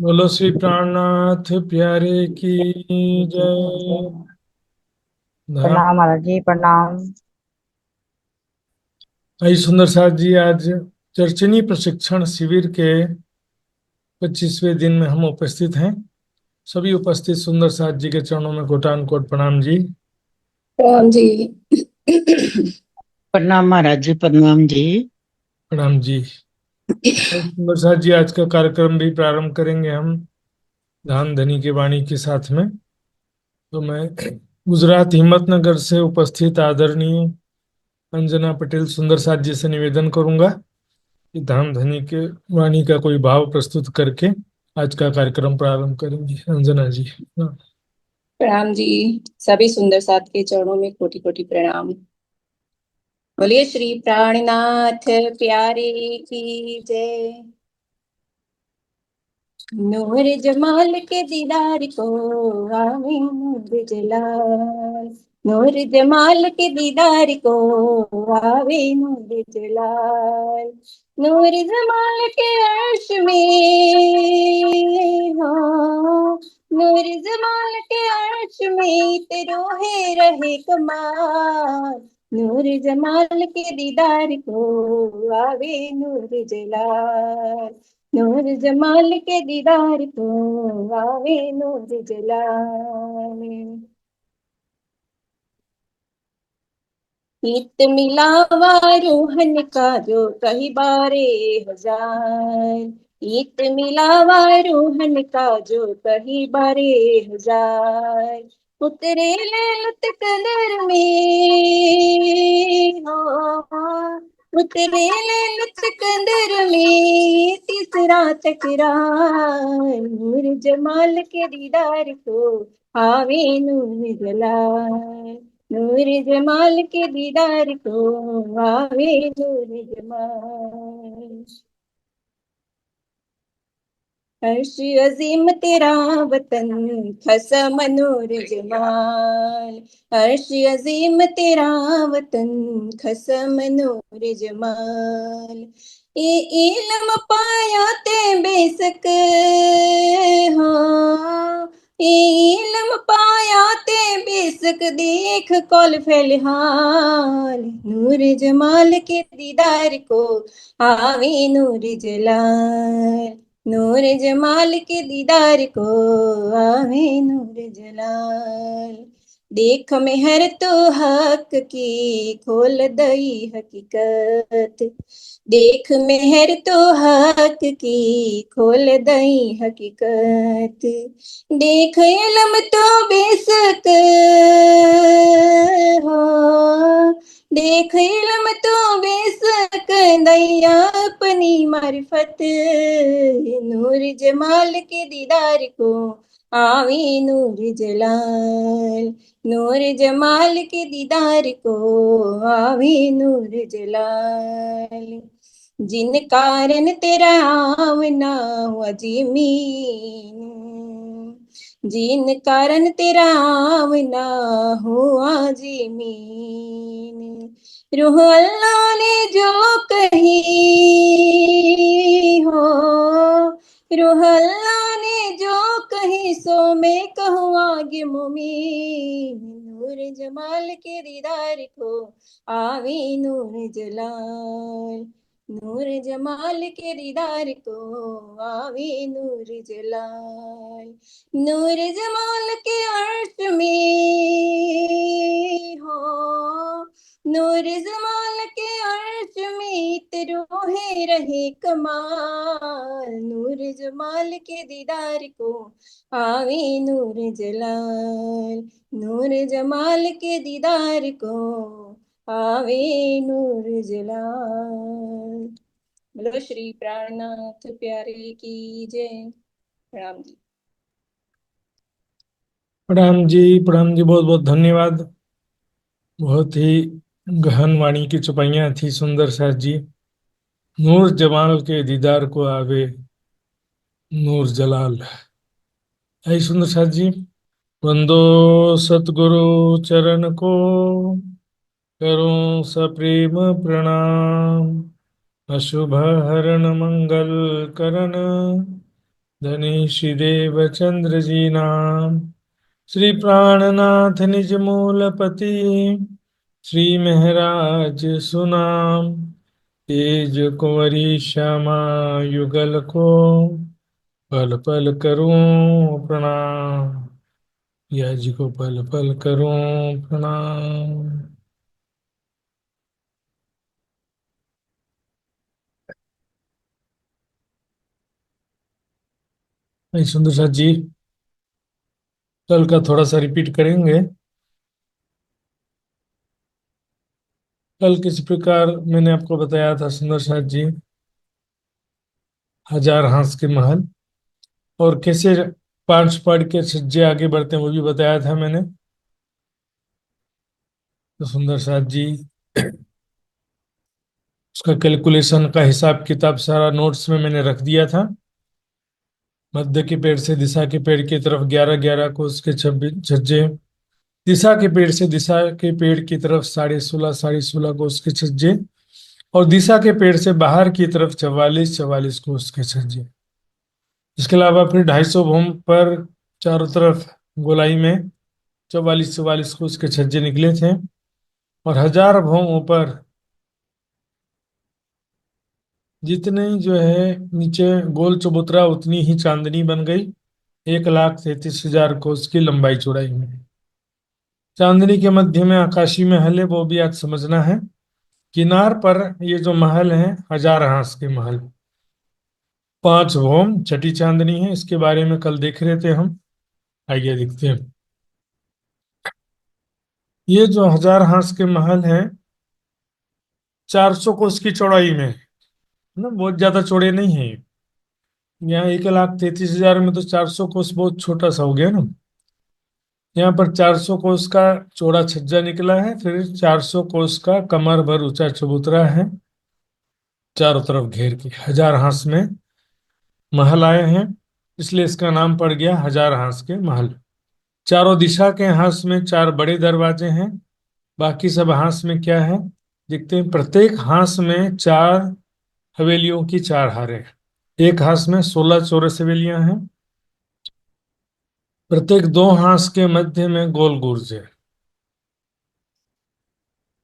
बोलो श्री प्राणनाथ प्यारे की जय। धाम। प्रणाम महाराज जी, प्रणाम। आई सुंदर साथ जी, आज चर्चनी प्रशिक्षण शिविर के 25वें दिन में हम उपस्थित हैं। सभी उपस्थित सुंदर साथ जी के चरणों में कोटान कोट प्रणाम जी। राम जी। प्रणाम महाराज जी, प्रणाम जी। प्रणाम जी। आई सुंदर साथ जी, आज का कार्यक्रम भी प्रारंभ करेंगे हम धाम धनी के वाणी के साथ में। तो मैं गुजरात हिम्मतनगर से उपस्थित आदरणीय अंजना पटेल सुंदर साथ जी से निवेदन करूंगा कि धाम धनी के वाणी का कोई भाव प्रस्तुत करके आज का कार्यक्रम प्रारंभ करेंगी अंजना जी। हाँ। प्रणाम जी। सभी सुंदर साथ के चरणों में कोटि कोटि प्रणाम। बोलिए श्री प्राणनाथ प्यारे की जय। नूर जमाल के दीदार को आवे नूर जलाल। नूर जमाल के दीदार को आवे नूर जलाल। नूर जमाल के अर्श में हो। नूर जमाल के अर्श में तेरो है रहे कमाल। नूर जमाल के दीदार को आवे नूर जलाल। नूर जमाल के दीदार को आवे नूर जलाल। इत मिलावा रूहन का जो कही बारे हजार। इत मिलावा रूहन का जो कही बारे हजार। उतरे लैलत कदर में हो। उतरे लैलत कदर में तीसरा तकरार। नूर जमाल के दीदार को आवे नूर जलाल। नूर जमाल के दीदार को आवे नूर जमाल। अर्श अजीम तेरा वतन खसम नूर जमाल। अर्श अजीम तेरा वतन खसम नूर जमाल। ये इल्म पाया ते बेसक हो। ये इल्म पाया ते बेसक देख कौल फिलहाल। नूर जमाल के दीदार को आवे नूर जलाल। नूर जमाल के दीदार को आवे नूर जलाल। देख मेहर तो हक की खोल दई हकीकत। देख मेहर तो हक की खोल दई हकीकत। देख इल्म तो बेसक हो। देख इल्म तो बेसक दैया अपनी मारिफत। नूर जमाल के दीदार को आवे नूर जलाल। नूर जमाल के दीदार को आवे नूर जलाल। जिन कारण तेरा आमना हुआ जीमीन। जिन कारण तेरा आमना हुआ जीमीन। रूह अल्लाह ने जो कही हो। रूह अल्लाह ने जो कही सो मैं कहूँ आगे मुमीन। नूर जमाल के दीदार को आवे नूर जलाल। नूर जमाल के दीदार को आवे नूर जलाल। नूर जमाल के अर्श में हो। नूर जमाल के अर्श में तेरो है रहे कमाल। नूर जमाल के दीदार को आवे नूर जलाल। नूर जमाल के दीदार को आवे नूर जलाल। बोलो श्री प्राणनाथ प्यारे की जय। राम जी। प्रणाम जी। प्रणाम जी, बहुत बहुत धन्यवाद। बहुत ही गहन वाणी की चौपाइयाँ थी सुंदर साथ जी। नूर जमाल के दीदार को आवे नूर जलाल। आई सुंदर साथ जी। वंदो सतगुरु चरण को करूं सप्रेम प्रणाम। अशुभ हरण मंगल करण धनी श्री देवचंद्र जी नाम। श्री प्राणनाथ निज मूलपति, श्री महराज सुनाम। तेज कुंवरी श्यामा युगल को, पल पल करूं प्रणाम। या जी को पल पल करूं प्रणाम। नहीं, सुंदर साथ जी, कल का थोड़ा सा रिपीट करेंगे। कल किस प्रकार मैंने आपको बताया था सुंदर साथ जी, हजार हांस के महल, और कैसे पांच पढ़ के छज्जे आगे बढ़ते हैं वो भी बताया था मैंने। तो सुंदर साथ जी, उसका कैलकुलेशन का हिसाब किताब सारा नोट्स में मैंने रख दिया था। मध्य के पेड़ से दिशा के पेड़ की तरफ 11 11 को उसके 26 छज्जे, दिशा के पेड़ से दिशा के पेड़ की तरफ 16.5 को उसके छज्जे, और दिशा के पेड़ से बाहर की तरफ 44 को उसके छज्जे। इसके अलावा फिर 250 भूम पर चारों तरफ गोलाई में 44 को उसके छज्जे निकले थे, और 1000 भूम ऊपर जितने जो है नीचे गोल चबूतरा उतनी ही चांदनी बन गई। 1,33,000 को उसकी लंबाई चौड़ाई में। चांदनी के मध्य में आकाशी महल है, वो भी आज समझना है। किनार पर ये जो महल है, हजार हांस के महल, 5 भौम छठी चांदनी है, इसके बारे में कल देख रहे थे हम। आइए देखते हैं। ये जो हजार हांस के महल है, 400 कोस की चौड़ाई में है ना, बहुत ज्यादा चौड़े नहीं है। यहाँ 1,33,000 में तो 400 कोस बहुत छोटा सा हो गया ना। यहाँ पर 400 कोस का चौड़ा छज्जा निकला है, फिर 400 कोस का कमर भर ऊंचा चबूतरा है, चारों तरफ घेर के हजार हांस में महल आए हैं, इसलिए इसका नाम पड़ गया हजार हांस के महल। चारों दिशा के हांस में 4 बड़े दरवाजे हैं। बाकी सब हांस में क्या है देखते हैं। प्रत्येक हांस में 4 हवेलियों की 4 हारें हैं। एक हांस में 16 चौरस हवेलियां हैं। प्रत्येक 2 हांस के मध्य में गोल गुर्ज है।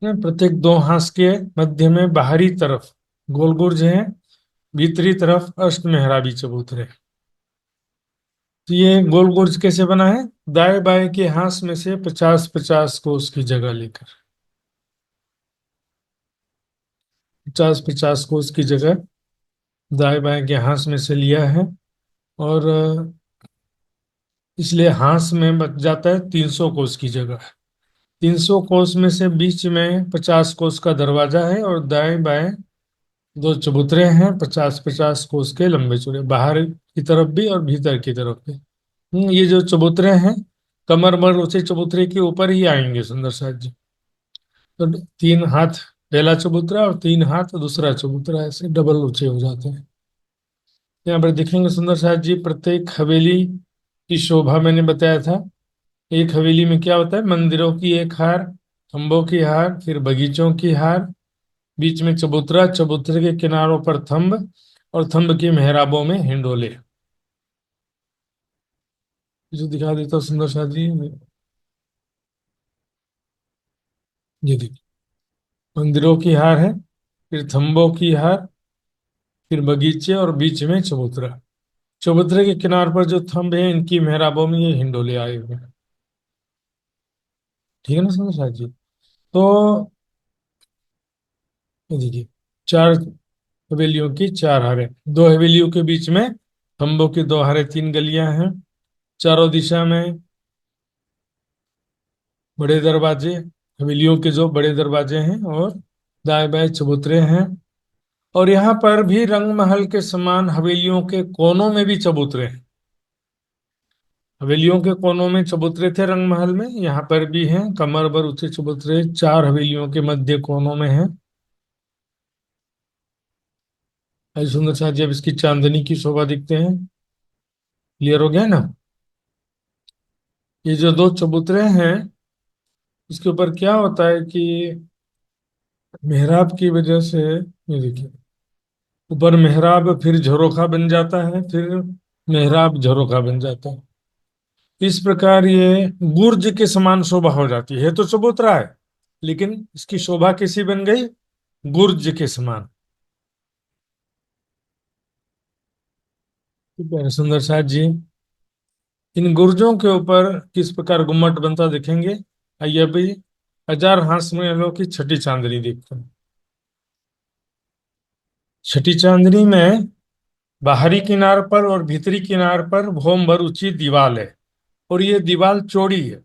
प्रत्येक 2 हांस के मध्य में बाहरी तरफ गोल गुर्ज है, भीतरी तरफ अष्ट मेहराबी चबूतरे। तो ये गोल गुर्ज कैसे बना है? दाएं बाएं के हांस में से 50 50 को उसकी जगह लेकर, 50 50 को उसकी जगह दाएं बाएं के हांस में से लिया है, और इसलिए हांस में बच जाता है 300 कोस की जगह। 300 कोस में से बीच में 50 कोस का दरवाजा है, और दाएं बाएं 2 चबूतरे हैं, 50 50 कोस के लंबे चौड़े, बाहर की तरफ भी और भीतर की तरफ भी। ये जो चबूतरे हैं, कमर भर ऊंचे चबूतरे के ऊपर ही आएंगे सुंदर साथ जी। तो 3 हाथ पहला चबूतरा और 3 हाथ दूसरा चबूतरा, ऐसे डबल ऊंचे हो जाते हैं। यहाँ पर देखेंगे सुंदर साथ जी, प्रत्येक हवेली की शोभा मैंने बताया था। एक हवेली में क्या होता है? मंदिरों की एक हार, खंभों की हार, फिर बगीचों की हार, बीच में चबूतरा, चबूतरे के किनारों पर थंब, और थंब की मेहराबों में हिंडोले। जो दिखा देता हूँ सुंदर साथ जी, ये देखिए, मंदिरों की हार है, फिर थंबों की हार, फिर बगीचे, और बीच में चबूतरा। चबूतरे के किनार पर जो थंब है, इनकी मेहराबों में ये हिंडोले आए हुए हैं। ठीक है ना सुंदर साथ जी? तो ये देखिए, 4 हवेलियों की 4 हारें, 2 हवेलियों के बीच में खंभों की 2 हारें, 3 गलियां हैं, चारों दिशा में बड़े दरवाजे, हवेलियों के जो बड़े दरवाजे हैं, और दाएं बाएं चबूतरे हैं। और यहाँ पर भी रंग महल के समान हवेलियों के कोनों में भी चबूतरे हैं। हवेलियों के कोनों में चबूतरे थे रंग महल में, यहाँ पर भी हैं कमर भर ऊंचे चबूतरे, 4 हवेलियों के मध्य कोनों में हैं। ऐसे सुंदर सा जब इसकी चांदनी की शोभा दिखते हैं। क्लियर हो गया ना? ये जो 2 चबूतरे हैं, इसके ऊपर क्या होता है कि मेहराब की वजह से, ये देखिए, ऊपर मेहराब फिर झरोखा बन जाता है, फिर मेहराब झरोखा बन जाता है। इस प्रकार ये गुर्ज के समान शोभा हो जाती है तो चबूतरा है, लेकिन इसकी शोभा कैसी बन गई? गुर्ज के समान। प्यारे सुंदर साथ जी, इन गुर्जों के ऊपर किस प्रकार गुम्मट बनता देखेंगे। आइए अभी हजार हांस में लोग की छठी चांदनी देखते हैं। छठी चांदनी में बाहरी किनार पर और भीतरी किनार पर भौम भर ऊंची दीवार है, और ये दीवार चौड़ी है,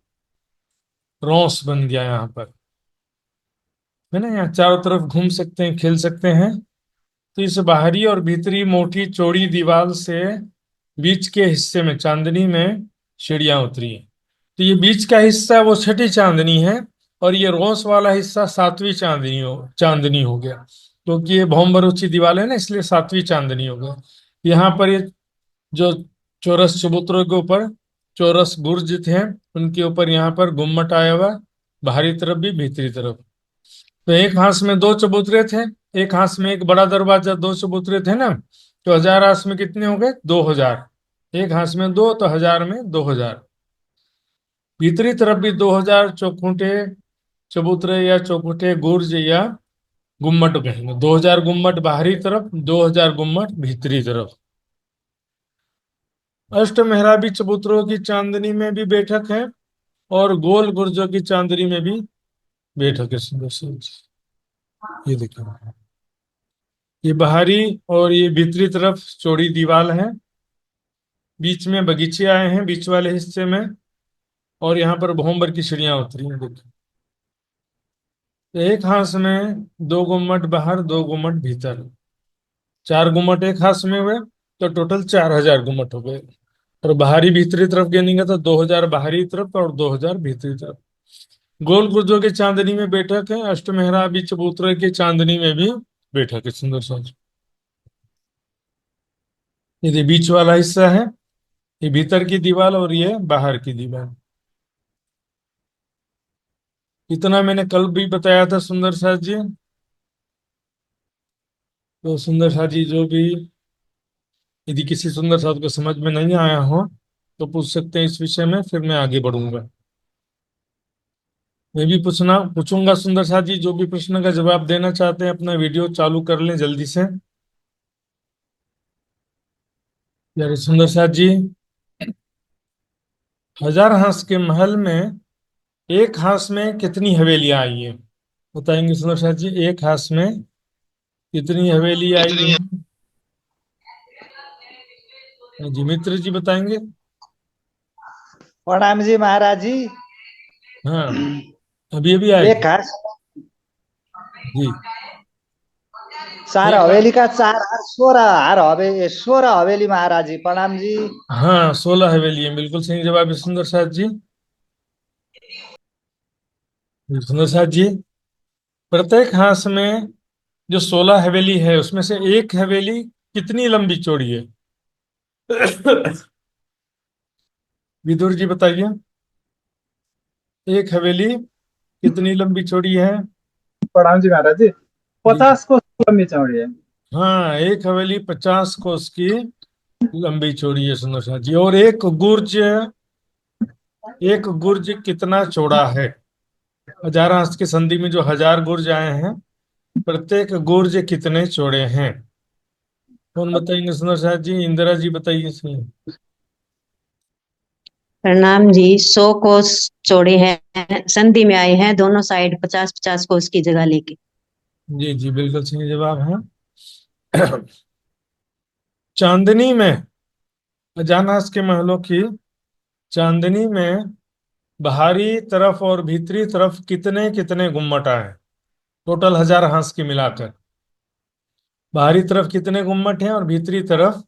रौस बन गया यहाँ पर, है ना। यहाँ चारों तरफ घूम सकते हैं, खेल सकते हैं। तो इस बाहरी और भीतरी मोटी चौड़ी दीवार से बीच के हिस्से में चांदनी में सीढ़ियां उतरी हैं। तो ये बीच का हिस्सा वो छठी चांदनी है, और ये रोस वाला हिस्सा सातवीं चांदनी हो गया, क्योंकि ये भौम ऊंची दीवार है ना, इसलिए सातवीं चांदनी हो गया। यहाँ पर ये जो चौरस चबूतरों के ऊपर चौरस बुर्ज थे, उनके ऊपर यहाँ पर गुम्मट आया हुआ, बाहरी तरफ भी भीतरी तरफ। तो एक हाथ में दो चबूतरे थे, एक हाथ में एक बड़ा दरवाजा, दो चबूतरे थे ना। तो हजार हाथ में कितने हो गए? 2000। एक हाथ में दो तो हजार में 2000। भीतरी तरफ भी 2000 चौखुंटे चबूतरे या चौखुंटे गुर्ज या गुम्मट कहेंगे। 2000 गुम्मट बाहरी तरफ, 2000 गुम्मट भीतरी तरफ। अष्ट मेहराबी चबूतरों की चांदनी में भी बैठक है, और गोल गुर्जों की चांदनी में भी बैठक है। सुंदर सी ये देखो, ये बाहरी और ये भीतरी तरफ चौड़ी दीवार है, बीच में बगीचे आए हैं बीच वाले हिस्से में, और यहाँ पर भौंबर की सीढ़ियां उतरी हैं। देखो, एक हाथ में दो गुम्मट बाहर, दो गुम्मट भीतर, चार गुम्मट एक हाथ में हुए, तो टोटल 4000 गुम्मट हो गए। और बाहरी भीतरी तरफ गिनेंगे तो 2000 बाहरी तरफ और 2000 भीतरी तरफ। गोल गुर्जों की चांदनी में बैठक है, अष्टमेहराबी चबूतरे की चांदनी में भी बैठक है। सुंदर सा ये बीच वाला हिस्सा है, ये भीतर की दीवार और ये बाहर की दीवार। इतना मैंने कल भी बताया था सुंदर साथ जी। तो सुंदर साथ जी जो भी, यदि किसी सुंदर साथ को समझ में नहीं आया हो तो पूछ सकते हैं इस विषय में, फिर मैं आगे बढ़ूंगा। मैं भी पूछूंगा सुंदर साथ जी, जो भी प्रश्न का जवाब देना चाहते हैं अपना वीडियो चालू कर लें जल्दी से। यार सुंदर साथ जी, हजार हांस के महल में एक हांस में कितनी हवेलियां आई हैं? बताएंगे सुंदर साथ जी, एक हांस में कितनी हवेली आई है? जी मित्र जी बताएंगे। प्रणाम जी महाराज जी। हाँ, अभी अभी आए एक थे। हाथ जी। चार एक हवेली का चार हार 16 हवेली महाराज जी प्रणाम जी। हाँ, 16 हवेली है, बिल्कुल सही जवाब है सुंदर साथ जी। सुंदर साथ जी, प्रत्येक हांस में जो 16 हवेली है उसमें से एक हवेली कितनी लंबी चौड़ी है? विदुर जी बताइए, एक हवेली कितनी लंबी चौड़ी है? प्रणाम जी महाराज जी। जी। 50 को लंबी चौड़ी है। हाँ, एक हवेली 50 कोस की लंबी चौड़ी है सुंदर साथ जी। और एक गुर्ज कितना चौड़ा है? हजार हांस की संधि में जो 1000 गुर्ज आए हैं, प्रत्येक गुर्ज कितने चौड़े हैं? कौन बताएंगे सुंदर साथ जी? इंदिरा जी बताइए इसमें। प्रणाम जी। 100 कोस चौड़े हैं, संधि में आए हैं, दोनों साइड 50-50 कोस की जगह लेके। जी जी, बिल्कुल सही जवाब है। चांदनी में, अजानास के महलों की चांदनी में बाहरी तरफ और भीतरी तरफ कितने कितने गुम्मट आए? टोटल हजार हांस की मिलाकर बाहरी तरफ कितने गुम्मट हैं और भीतरी तरफ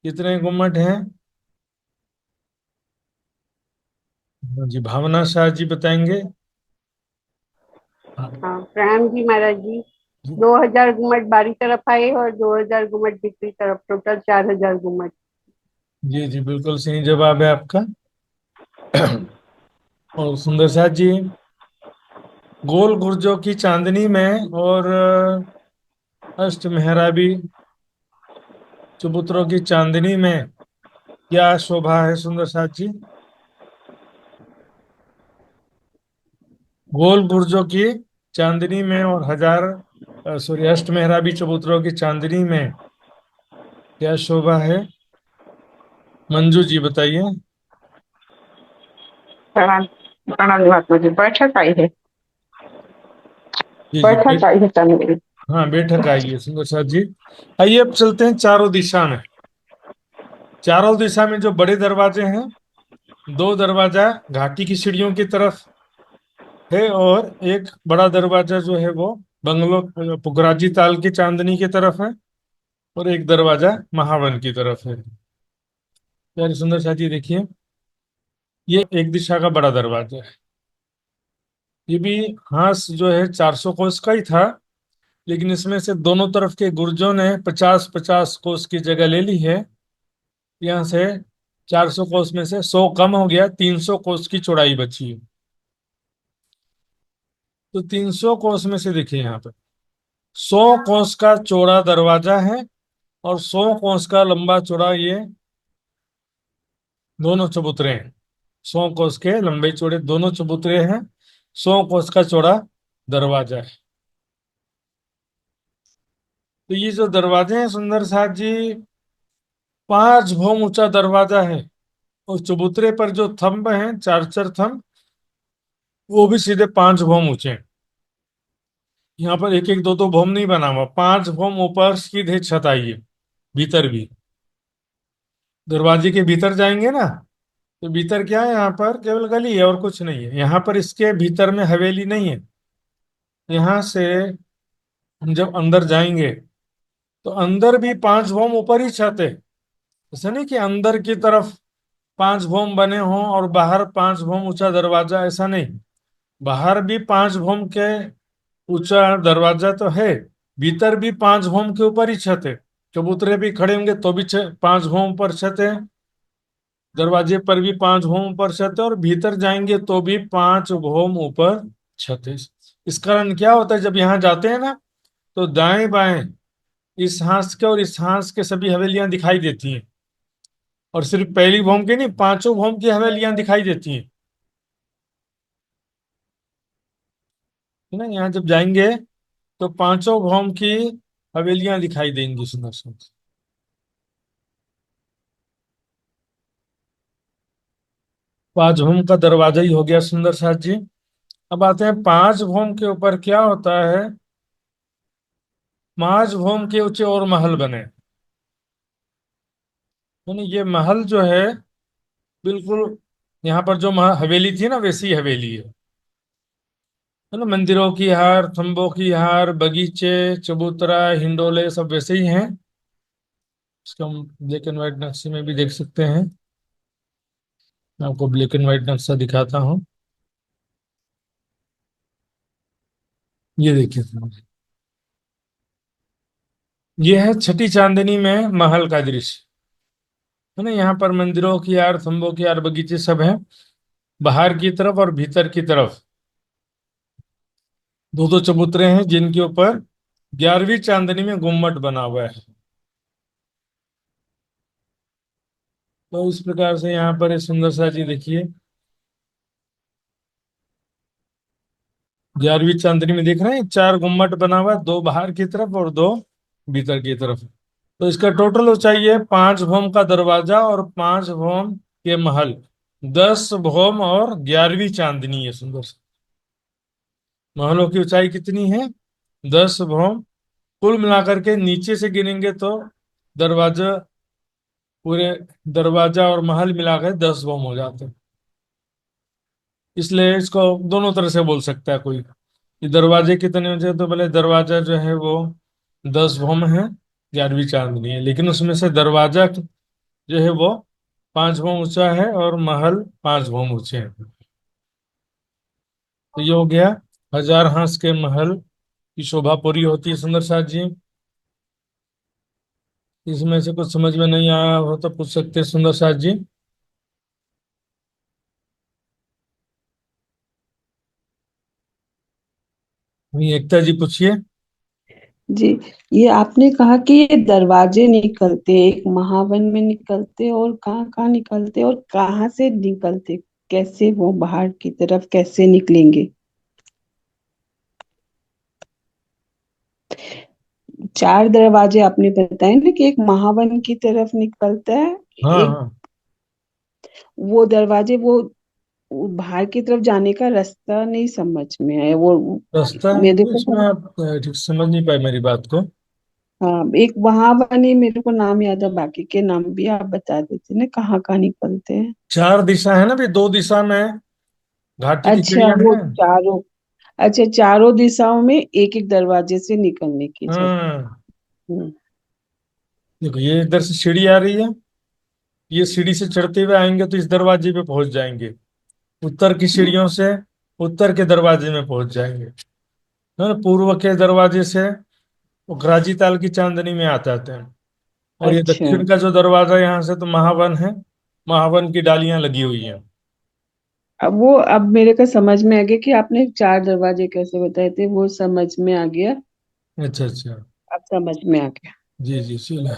कितने गुम्मट हैं? हाँ जी, भावना शाह जी बताएंगे। हाँ हाँ, प्रणाम जी महाराज जी। 2000 गुम्मट बारी तरफ आए और 2000 गुम्मट भीतरी तरफ, टोटल 4000 गुम्मट। जी जी, बिल्कुल सही जवाब है आपका। और सुंदर साथ जी, गोल गुर्जों की चांदनी में और अष्ट मेहराबी चबूतरों की चांदनी में क्या शोभा है सुंदर साथ जी? गोल बुर्जों की चांदनी में और हजार सॉरी अष्ट मेहराबी चबूतरों की चांदनी में क्या शोभा है? मंजू जी बताइए। प्रणाम। प्रणाम महात्मा जी, बैठक आई है। जी जी बैठक आई है चंद्र। हाँ बैठक आई है सुंदर साथ जी। आइए अब चलते हैं चारों दिशा में। चारों दिशा में जो बड़े दरवाजे हैं, दो दरवाजा घाटी की सीढ़ियों की तरफ है और एक बड़ा दरवाजा जो है वो बंगलो पुखराजी ताल की चांदनी की तरफ है, और एक दरवाजा महावन की तरफ है। प्यारे सुंदर साथी देखिए, ये एक दिशा का बड़ा दरवाजा है। ये भी हांस जो है 400 कोस का ही था, लेकिन इसमें से दोनों तरफ के गुर्जों ने 50-50 कोस की जगह ले ली है। यहाँ से 400 कोस में से 100 कम हो गया, 300 कोस की चौड़ाई बची है। तो 300 कोस में से देखिए यहाँ पर 100 कोस का चौड़ा दरवाजा है, और 100 कोस का लंबा चौड़ा ये दोनों चबूतरे हैं। 100 कोस के लंबे चौड़े दोनों चबूतरे हैं, 100 कोस का चौड़ा दरवाजा है। तो ये जो दरवाजे हैं सुंदर साथ जी, 5 भौम ऊंचा दरवाजा है। और चबूतरे पर जो थंब हैं, चार चार थंब, वो भी सीधे 5 भौम ऊंचे हैं। यहाँ पर एक एक दो दो भौम नहीं बना हुआ, 5 भौम ऊपर सीधे छत आई है। भीतर भी दरवाजे के भीतर जाएंगे ना, तो भीतर क्या है, यहाँ पर केवल गली है और कुछ नहीं है। यहाँ पर इसके भीतर में हवेली नहीं है। यहाँ से हम जब अंदर जाएंगे तो अंदर भी 5 भौम ऊपर ही छत है। ऐसा नहीं कि अंदर की तरफ 5 भौम बने हों और बाहर 5 भौम ऊंचा दरवाजा, ऐसा नहीं। बाहर भी 5 भौम के ऊंचा दरवाजा तो है, भीतर भी 5 भौम के ऊपर ही छत है। चबूतरे भी खड़े होंगे तो भी 5 भौम पर छत है, दरवाजे पर भी 5 भौम ऊपर छत है, और भीतर जाएंगे तो भी 5 भौम ऊपर छत है। इस कारण क्या होता है, जब यहाँ जाते हैं ना, तो दाएं बाएं इस हांस के और इस हांस के सभी हवेलियां दिखाई देती हैं। और सिर्फ पहली भौम की नहीं, 5 भौम की हवेलियां दिखाई देती हैं। है ना, यहाँ जब जाएंगे तो 5 भौम की हवेलियां दिखाई देंगी सुंदर सुंदर। 5 भौम का दरवाजा ही हो गया सुंदर साथ जी। अब आते हैं 5 भौम के ऊपर क्या होता है। 5 भौम के ऊंचे और महल बने। यानी ये महल जो है बिल्कुल यहाँ पर जो हवेली थी ना, वैसी हवेली है ना। मंदिरों की हार, थंबों की हार, बगीचे, चबूतरा, हिंडोले सब वैसे ही हैं। इसको हम ब्लैक एंड व्हाइट नक्शे में भी देख सकते हैं। मैं आपको ब्लैक एंड व्हाइट नक्शा दिखाता हूँ। ये देखिए, ये है छठी चांदनी में महल का दृश्य। है ना, यहाँ पर मंदिरों की यार, थंबों की यार, बगीचे सब हैं, बाहर की तरफ और भीतर की तरफ। दो दो चबूतरे हैं जिनके ऊपर 11वीं चांदनी में गुम्मट बना हुआ है। तो इस प्रकार से यहाँ पर एक सुंदर सा चीज देखिए, 11वीं चांदनी में देख रहे हैं 4 गुम्मट बना हुआ है, 2 बाहर की तरफ और 2 भीतर की तरफ। तो इसका टोटल ऊंचाई है 5 भौम का दरवाजा और 5 भौम के महल, 10 भौम और 11वीं चांदनी है सुंदर सा। महलों की ऊंचाई कितनी है? 10 भौम। कुल मिलाकर के नीचे से गिनेंगे तो दरवाजा, पूरे दरवाजा और महल मिलाकर 10 भौम हो जाते हैं। इसलिए इसको दोनों तरह से बोल सकता है कोई कि दरवाजे कितने ऊंचे, तो भले दरवाजा जो है वो 10 भौम है, 11वीं चांदनी है, लेकिन उसमें से दरवाजा जो है वो 5 भौम ऊंचा है और महल 5 भौम ऊंचे हैं। तो ये हो गया 1000 हांस के महल की शोभा पूरी होती है सुंदर साथ जी। इसमें से कुछ समझ में नहीं आया हो तो पूछ सकते हैं सुंदर साथ जी। वही एकता जी पूछिए। जी, ये आपने कहा कि ये दरवाजे निकलते, एक महावन में निकलते और कहाँ कहाँ निकलते और कहाँ से निकलते, कैसे वो बाहर की तरफ कैसे निकलेंगे? चार दरवाजे आपने बताए ना कि एक महावन की तरफ निकलता है, हाँ एक हाँ। वो दरवाजे वो बाहर की तरफ जाने का रास्ता नहीं समझ में आया वो। रास्ता मेरे तो को इसमें आप ठीक से समझ नहीं पाए मेरी बात को। हाँ, एक वहां बने, मेरे को नाम याद है, बाकी के नाम भी आप बता देते ना कहाँ कहाँ निकलते हैं। चार दिशा है ना भी, दो दिशा में घाटी की अच्छा, चिड़िया वो हैं। चारों, अच्छा चारों दिशाओं में एक एक दरवाजे से निकलने की जगह। हाँ, हम्म, देखो ये इधर से सीढ़ी आ रही है, ये सीढ़ी से चढ़ते हुए आएंगे तो इस दरवाजे पे पहुंच जाएंगे। उत्तर की सीढ़ियों से उत्तर के दरवाजे में पहुंच जाएंगे, है ना। पूर्व के दरवाजे से वो घराजी ताल की चांदनी में आ जाते हैं। और ये अच्छा। दक्षिण का जो दरवाजा यहाँ से तो महावन है, महावन की डालियां लगी हुई हैं। अब मेरे को समझ में आ गया कि आपने चार दरवाजे कैसे बताए थे, वो समझ में आ गया। अच्छा अच्छा। अब समझ में आ गया। जी जी चलो।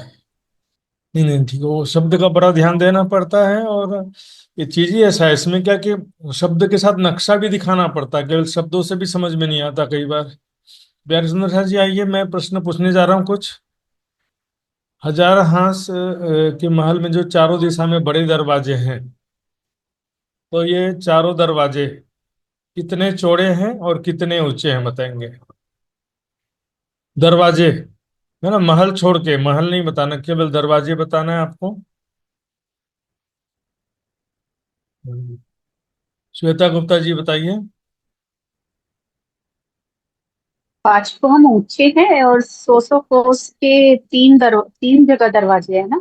नहीं नहीं ठीक है, वो शब्द का बड़ा ध्यान देना पड़ता है। और ये चीज ही ऐसा है इसमें क्या कि शब्द के साथ नक्शा भी दिखाना पड़ता है, केवल शब्दों से भी समझ में नहीं आता कई बार। बिहारी सुंदर शाह जी आइए, मैं प्रश्न पूछने जा रहा हूँ कुछ। हजार हांस के महल में जो चारों दिशा में बड़े दरवाजे हैं, तो ये चारों दरवाजे कितने चौड़े हैं और कितने ऊंचे हैं, बताएंगे। दरवाजे, है ना, महल छोड़ के, महल नहीं बताना, केवल दरवाजे बताना है आपको। श्वेता गुप्ता जी बताइए। 5 कोह ऊंचे हैं और 100 कोस के तीन जगह दरवाजे है ना।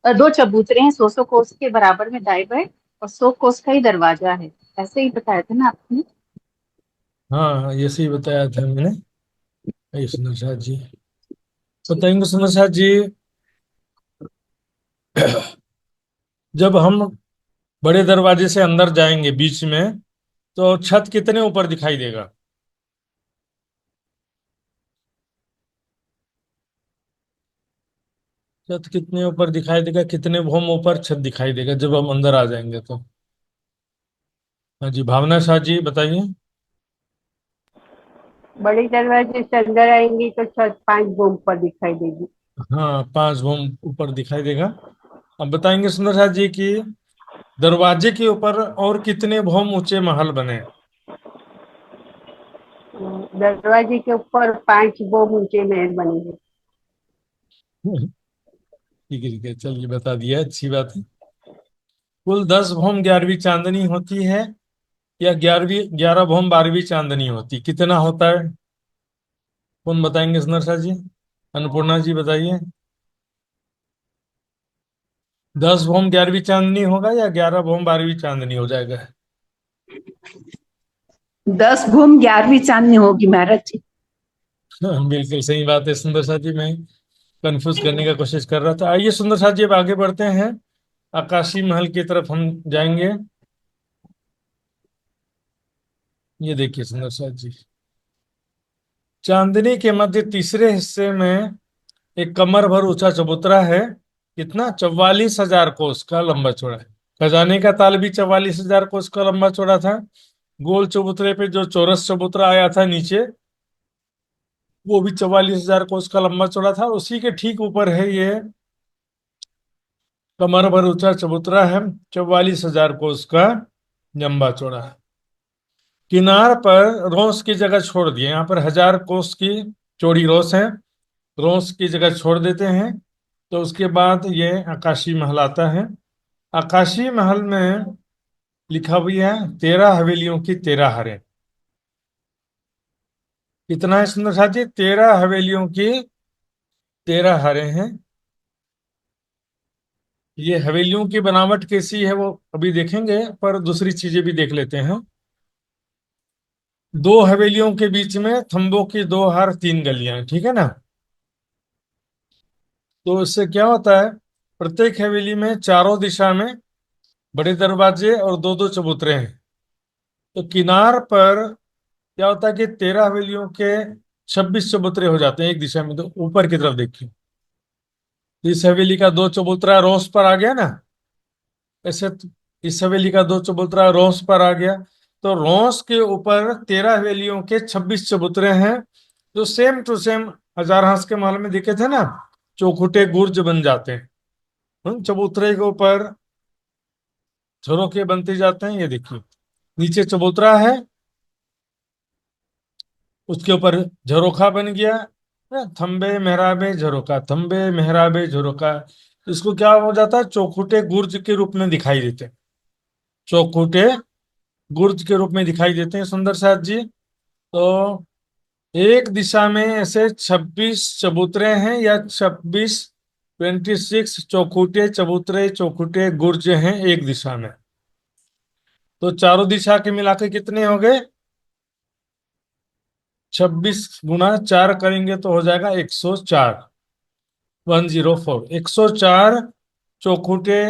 2 चबूतरे हैं, 100 कोस के बराबर में दाएं बाएं, और 100 कोस का ही दरवाजा है। ऐसे ही बताया था ना आपने। हाँ हाँ, ये सही बताया था मैंने। ये सुंदर शाह जी ठीक बताएंगे। सुंदर शाह जी, जब हम बड़े दरवाजे से अंदर जाएंगे बीच में, तो छत कितने ऊपर दिखाई देगा? छत कितने ऊपर दिखाई देगा, कितने भौम ऊपर छत दिखाई देगा जब हम अंदर आ जाएंगे तो? हाँ जी, भावना शाह जी बताइए। बड़े दरवाजे से अंदर आएंगी तो छत 5 बूम पर दिखाई देगी। हाँ, 5 भौम ऊपर दिखाई देगा। अब बताएंगे सुंदर शाह जी की दरवाजे के ऊपर और कितने भौम ऊंचे महल बने? दरवाजे के ऊपर 5 बूम ऊंचे महल बनेंगे। ठीक है चलिए, बता दिया, अच्छी बात है। कुल 10 भौम 11वीं चांदनी होती है, या 11 भौम 12वीं चांदनी होती, कितना होता है? कौन बताएंगे सुंदर शाह जी? अन्नपूर्णा जी बताइए। 10 भौम 11वीं चांदनी होगा या 11 भौम 12वीं चांदनी हो जाएगा? 10 गुम 11वीं चांदनी होगी महाराज जी। हाँ, बिल्कुल सही बात है सुंदर शाह जी, मैं कंफ्यूज करने का कोशिश कर रहा था। आइए सुंदर शाह जी अब आगे बढ़ते हैं, आकाशी महल की तरफ हम जाएंगे। ये देखिए सुंदर शाह जी, चांदनी के मध्य तीसरे हिस्से में एक कमर भर ऊंचा चबूतरा है। कितना? 44,000 कोस का लंबा चौड़ा है। खजाने का ताल भी 44,000 कोस का लंबा चौड़ा था। गोल चबूतरे पे जो चौरस चबूतरा आया था नीचे, वो भी 44,000 कोस का लंबा चौड़ा था। उसी के ठीक ऊपर है ये कमर भर ऊंचा चबूतरा है, 44,000 कोस का लंबा चौड़ा है। किनार पर रोस की जगह छोड़ दिए, यहाँ पर 1,000 कोस की चौड़ी रोस है, रोस की जगह छोड़ देते हैं। तो उसके बाद ये आकाशी महल आता है। आकाशी महल में लिखा हुआ है 13 हवेलियों की 13 हरें। कितना है सुंदर साथ जी? 13 हवेलियों की 13 हरें हैं। ये हवेलियों की बनावट कैसी है वो अभी देखेंगे, पर दूसरी चीजें भी देख लेते हैं। 2 हवेलियों के बीच में थंबों की 2 हार 3 गलियां, ठीक है ना। तो इससे क्या होता है, प्रत्येक हवेली में चारों दिशा में बड़े दरवाजे और दो दो चबूतरे हैं। तो किनार पर क्या होता है कि 13 हवेलियों के 26 चबूतरे हो जाते हैं एक दिशा में। तो ऊपर की तरफ देखिए, इस हवेली का 2 चबूतरा रोस पर आ गया ना, ऐसे इस हवेली का 2 चबूतरा रोस पर आ गया। तो रोस के ऊपर 13 हवेलियों के 26 चबूतरे हैं, जो सेम टू सेम हजार हांस के महल में दिखे थे ना, चौखुटे गुर्ज बन जाते हैं। चबूतरे के ऊपर झरोखे बनते जाते हैं। ये देखिए, नीचे चबूतरा है, उसके ऊपर झरोखा बन गया, थंबे मेहराबे झरोखा, थंबे मेहराबे झरोखा। इसको क्या हो जाता है, चौखुटे गुर्ज के रूप में दिखाई देते हैं, चौखुटे गुर्ज के रूप में दिखाई देते हैं सुंदर साथ जी। तो एक दिशा में ऐसे 26 चबूतरे हैं, या 26 चौखुटे चबूतरे चौखुटे गुर्ज हैं एक दिशा में। तो चारों दिशा के मिलाकर कितने हो गए, 26 गुना 4 करेंगे तो हो जाएगा 104, 104, 104 चौखुटे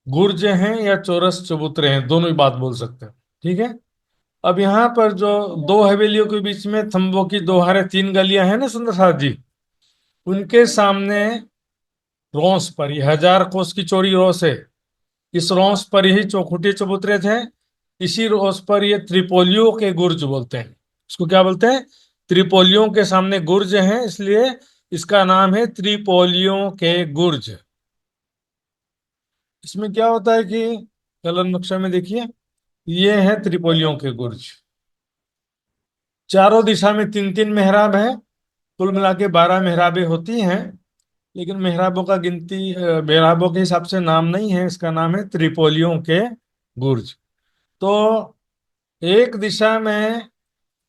गुर्ज हैं या चौरस चबूतरे हैं, दोनों ही बात बोल सकते हैं। ठीक है। अब यहाँ पर जो 2 हवेलियों के बीच में थंबों की 2 हारे 3 गलियां हैं ना सुंदर साथ जी, उनके सामने रोंस पर, ये 1000 कोस की चौड़ी रोंस है, इस रोंस पर ही चौखुटे चबूतरे थे। इसी रोंस पर ये त्रिपोलियों के गुर्ज बोलते हैं, इसको क्या बोलते हैं, त्रिपोलियों के सामने गुर्ज हैं, इसलिए इसका नाम है त्रिपोलियों के गुर्ज। इसमें क्या होता है कि कलर नक्शा में देखिए, ये है त्रिपोलियों के गुर्ज। चारों दिशा में 3-3 मेहराब है, कुल मिला के 12 मेहराबें होती हैं। लेकिन मेहराबों का गिनती मेहराबों के हिसाब से नाम नहीं है, इसका नाम है त्रिपोलियों के गुर्ज। तो एक दिशा में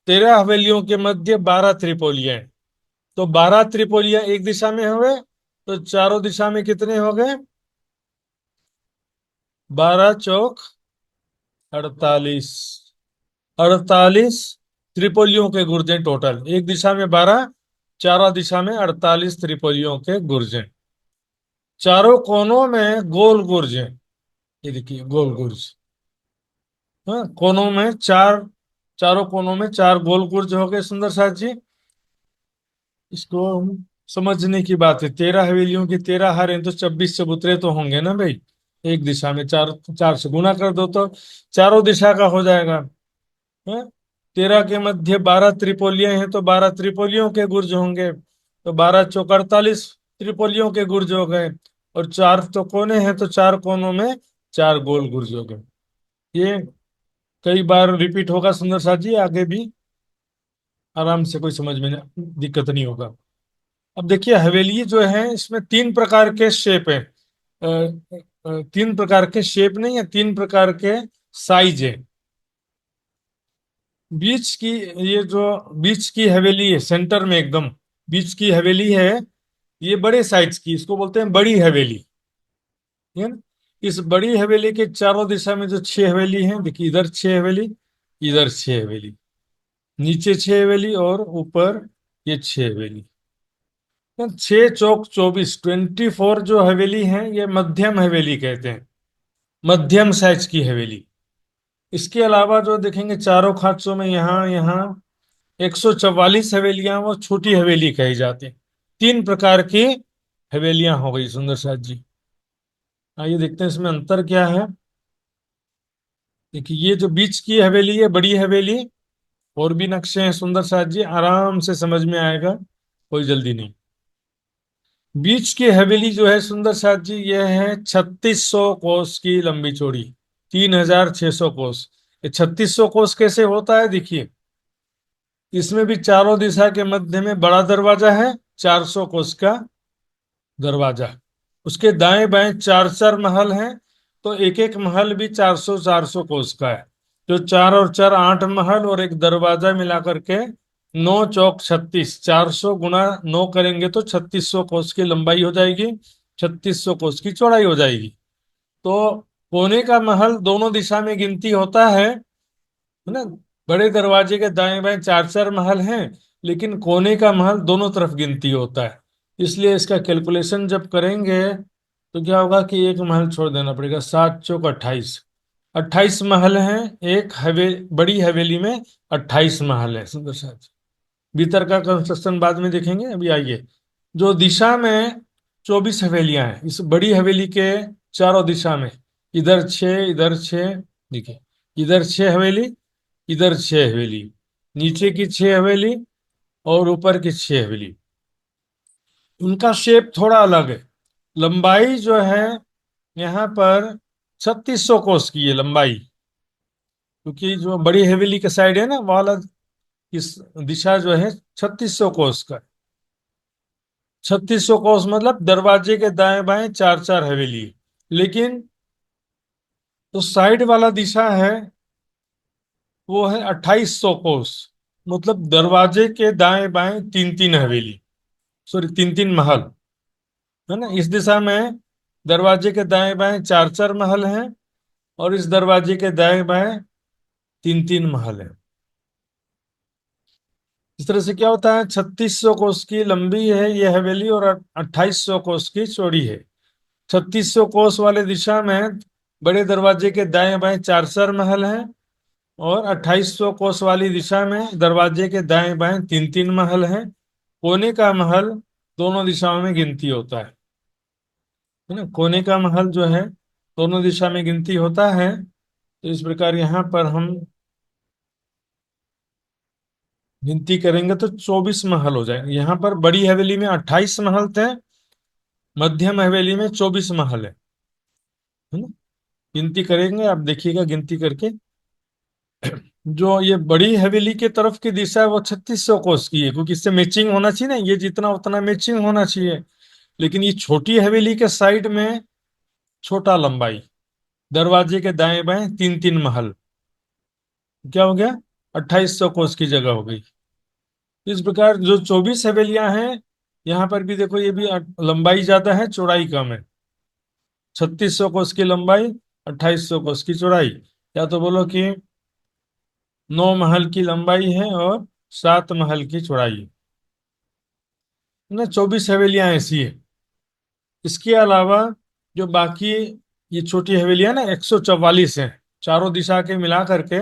13 हवेलियों के मध्य 12 त्रिपोलियां हैं। तो 12 त्रिपोलियां एक दिशा में हुए, तो चारों दिशा में कितने हो गए, 12 चौक 48, 48 त्रिपोलियों के गुर्ज हैं टोटल। एक दिशा में 12, चारों दिशा में 48 त्रिपोलियों के गुर्ज हैं। चारों कोनों में गोल गुर्ज हैं, ये देखिए गोल गुर्ज। हाँ, कोनों में चारों कोनों में 4 गोल गुर्ज हो गए सुंदर साथ जी। इसको हम समझने की बात है, 13 हवेलियों की 13 हार हैं, तो 26 चबूतरे तो होंगे ना भाई। एक दिशा में 4, 4 से गुना कर दो तो चारों दिशा का हो जाएगा। है 13 के मध्य 12 त्रिपोलियां हैं, तो 12 त्रिपोलियों के गुर्ज होंगे। तो 12 चौक 48 त्रिपोलियों के गुर्ज हो गए। और 4 तो कोने हैं, तो 4 कोनों में 4 गोल गुर्ज हो गए। ये कई बार रिपीट होगा सुंदर साथ जी, आगे भी आराम से, कोई समझ में दिक्कत नहीं होगा। अब देखिए, हवेली जो है इसमें 3 प्रकार के शेप है, 3 प्रकार के शेप नहीं है, 3 प्रकार के साइज है। बीच की, ये जो बीच की हवेली है, सेंटर में एकदम बीच की हवेली है, ये बड़े साइज की, इसको बोलते हैं बड़ी हवेली। ठीक है ना। इस बड़ी हवेली के चारों दिशा में जो 6 हवेली हैं, देखिए इधर 6 हवेली, इधर 6 हवेली, नीचे 6 हवेली और ऊपर ये 6 हवेली। 6 चौक 24, 24 जो हवेली है, ये मध्यम हवेली कहते हैं, मध्यम साइज की हवेली। इसके अलावा जो देखेंगे चारों खांचों में यहाँ यहाँ 144 हवेलियां, वो छोटी हवेली कही जाती है। 3 प्रकार की हवेलियां हो गई सुंदर साथ जी। आइए देखते हैं इसमें अंतर क्या है। देखिए, ये जो बीच की हवेली है, बड़ी हवेली, और भी नक्शे हैं सुंदर साथ जी, आराम से समझ में आएगा, कोई जल्दी नहीं। बीच की हवेली जो है सुंदर साथ जी, यह है 3600 कोस की लंबी चौड़ी, 3600 कोस। ये 3600 कोस कैसे होता है, देखिए इसमें भी चारों दिशा के मध्य में बड़ा दरवाजा है, 400 कोस का दरवाजा। उसके दाएं बाएं 4-4 महल हैं, तो एक एक महल भी 400-400 कोस का है। जो 4 और 4 8 महल और एक दरवाजा मिलाकर के 9 चौक 36, 400 गुना 9 करेंगे तो 3600 कोस की लंबाई हो जाएगी, 3600 कोस की चौड़ाई हो जाएगी। तो कोने का महल दोनों दिशा में गिनती होता है ना। बड़े दरवाजे के दाएं बाएं 4-4 महल हैं, लेकिन कोने का महल दोनों तरफ गिनती होता है। इसलिए इसका कैलकुलेशन जब करेंगे तो क्या होगा कि एक महल छोड़ देना पड़ेगा। 7 चौक 28, 28 महल हैं, एक बड़ी हवेली में 28 महल है सुंदर साथ। भीतर का कंस्ट्रक्शन बाद में देखेंगे, अभी आइए। जो दिशा में 24 हवेलियां हैं, इस बड़ी हवेली के चारों दिशा में, इधर 6, इधर 6, देखिए इधर 6 हवेली, इधर 6 हवेली, नीचे की 6 हवेली और ऊपर की 6 हवेली। उनका शेप थोड़ा अलग है। लंबाई जो है यहाँ पर 3600 कोस की है लंबाई, क्योंकि जो बड़ी हवेली के साइड है ना, वाला इस दिशा जो है 3600 कोस का। 3600 कोस मतलब दरवाजे के दाएं बाएं 4-4 हवेली। लेकिन तो साइड वाला दिशा है वो है 2800 कोस, मतलब दरवाजे के दाएं बाएं 3-3 हवेली, सॉरी 3-3 महल है ना। इस दिशा में दरवाजे के दाएं बाएं 4-4 महल हैं और इस दरवाजे के दाएं बाएं 3-3 महल हैं। इस तरह से क्या होता है, 3600 कोस की लंबी है ये हवेली और 2800 कोस की चौड़ी है। 3600 कोस वाले दिशा में बड़े दरवाजे के दाएं बाएं 4-4 महल हैं और 2800 कोस वाली दिशा में दरवाजे के दाएं बाएं 3-3 महल हैं। कोने का महल दोनों दिशाओं में गिनती होता है ना। कोने का महल जो है दोनों दिशा में गिनती होता है। तो इस प्रकार यहाँ पर हम गिनती करेंगे तो 24 महल हो जाएंगे। यहाँ पर बड़ी हवेली में 28 महल थे, मध्यम हवेली में 24 महल है ना। गिनती करेंगे, आप देखिएगा गिनती करके। जो ये बड़ी हवेली के तरफ की दिशा है वो 3600 कोस की है, क्योंकि इससे मैचिंग होना चाहिए ना, ये जितना उतना मैचिंग होना चाहिए। लेकिन ये छोटी हवेली के साइड में छोटा लंबाई, दरवाजे के दाएं बाएं 3-3 महल, क्या हो गया, 2800 कोस की जगह हो गई। इस प्रकार जो 24 हवेलियां हैं, यहाँ पर भी देखो ये भी लंबाई ज्यादा है चौड़ाई कम है। 3600 कोस की लंबाई, 2800 कोस की चौड़ाई, या तो बोलो कि 9 महल की लंबाई है और 7 महल की चौड़ाई है ना। 24 हवेलियां ऐसी है। इसके अलावा जो बाकी ये छोटी हवेलियां ना 144 हैं, चारों दिशा के मिला करके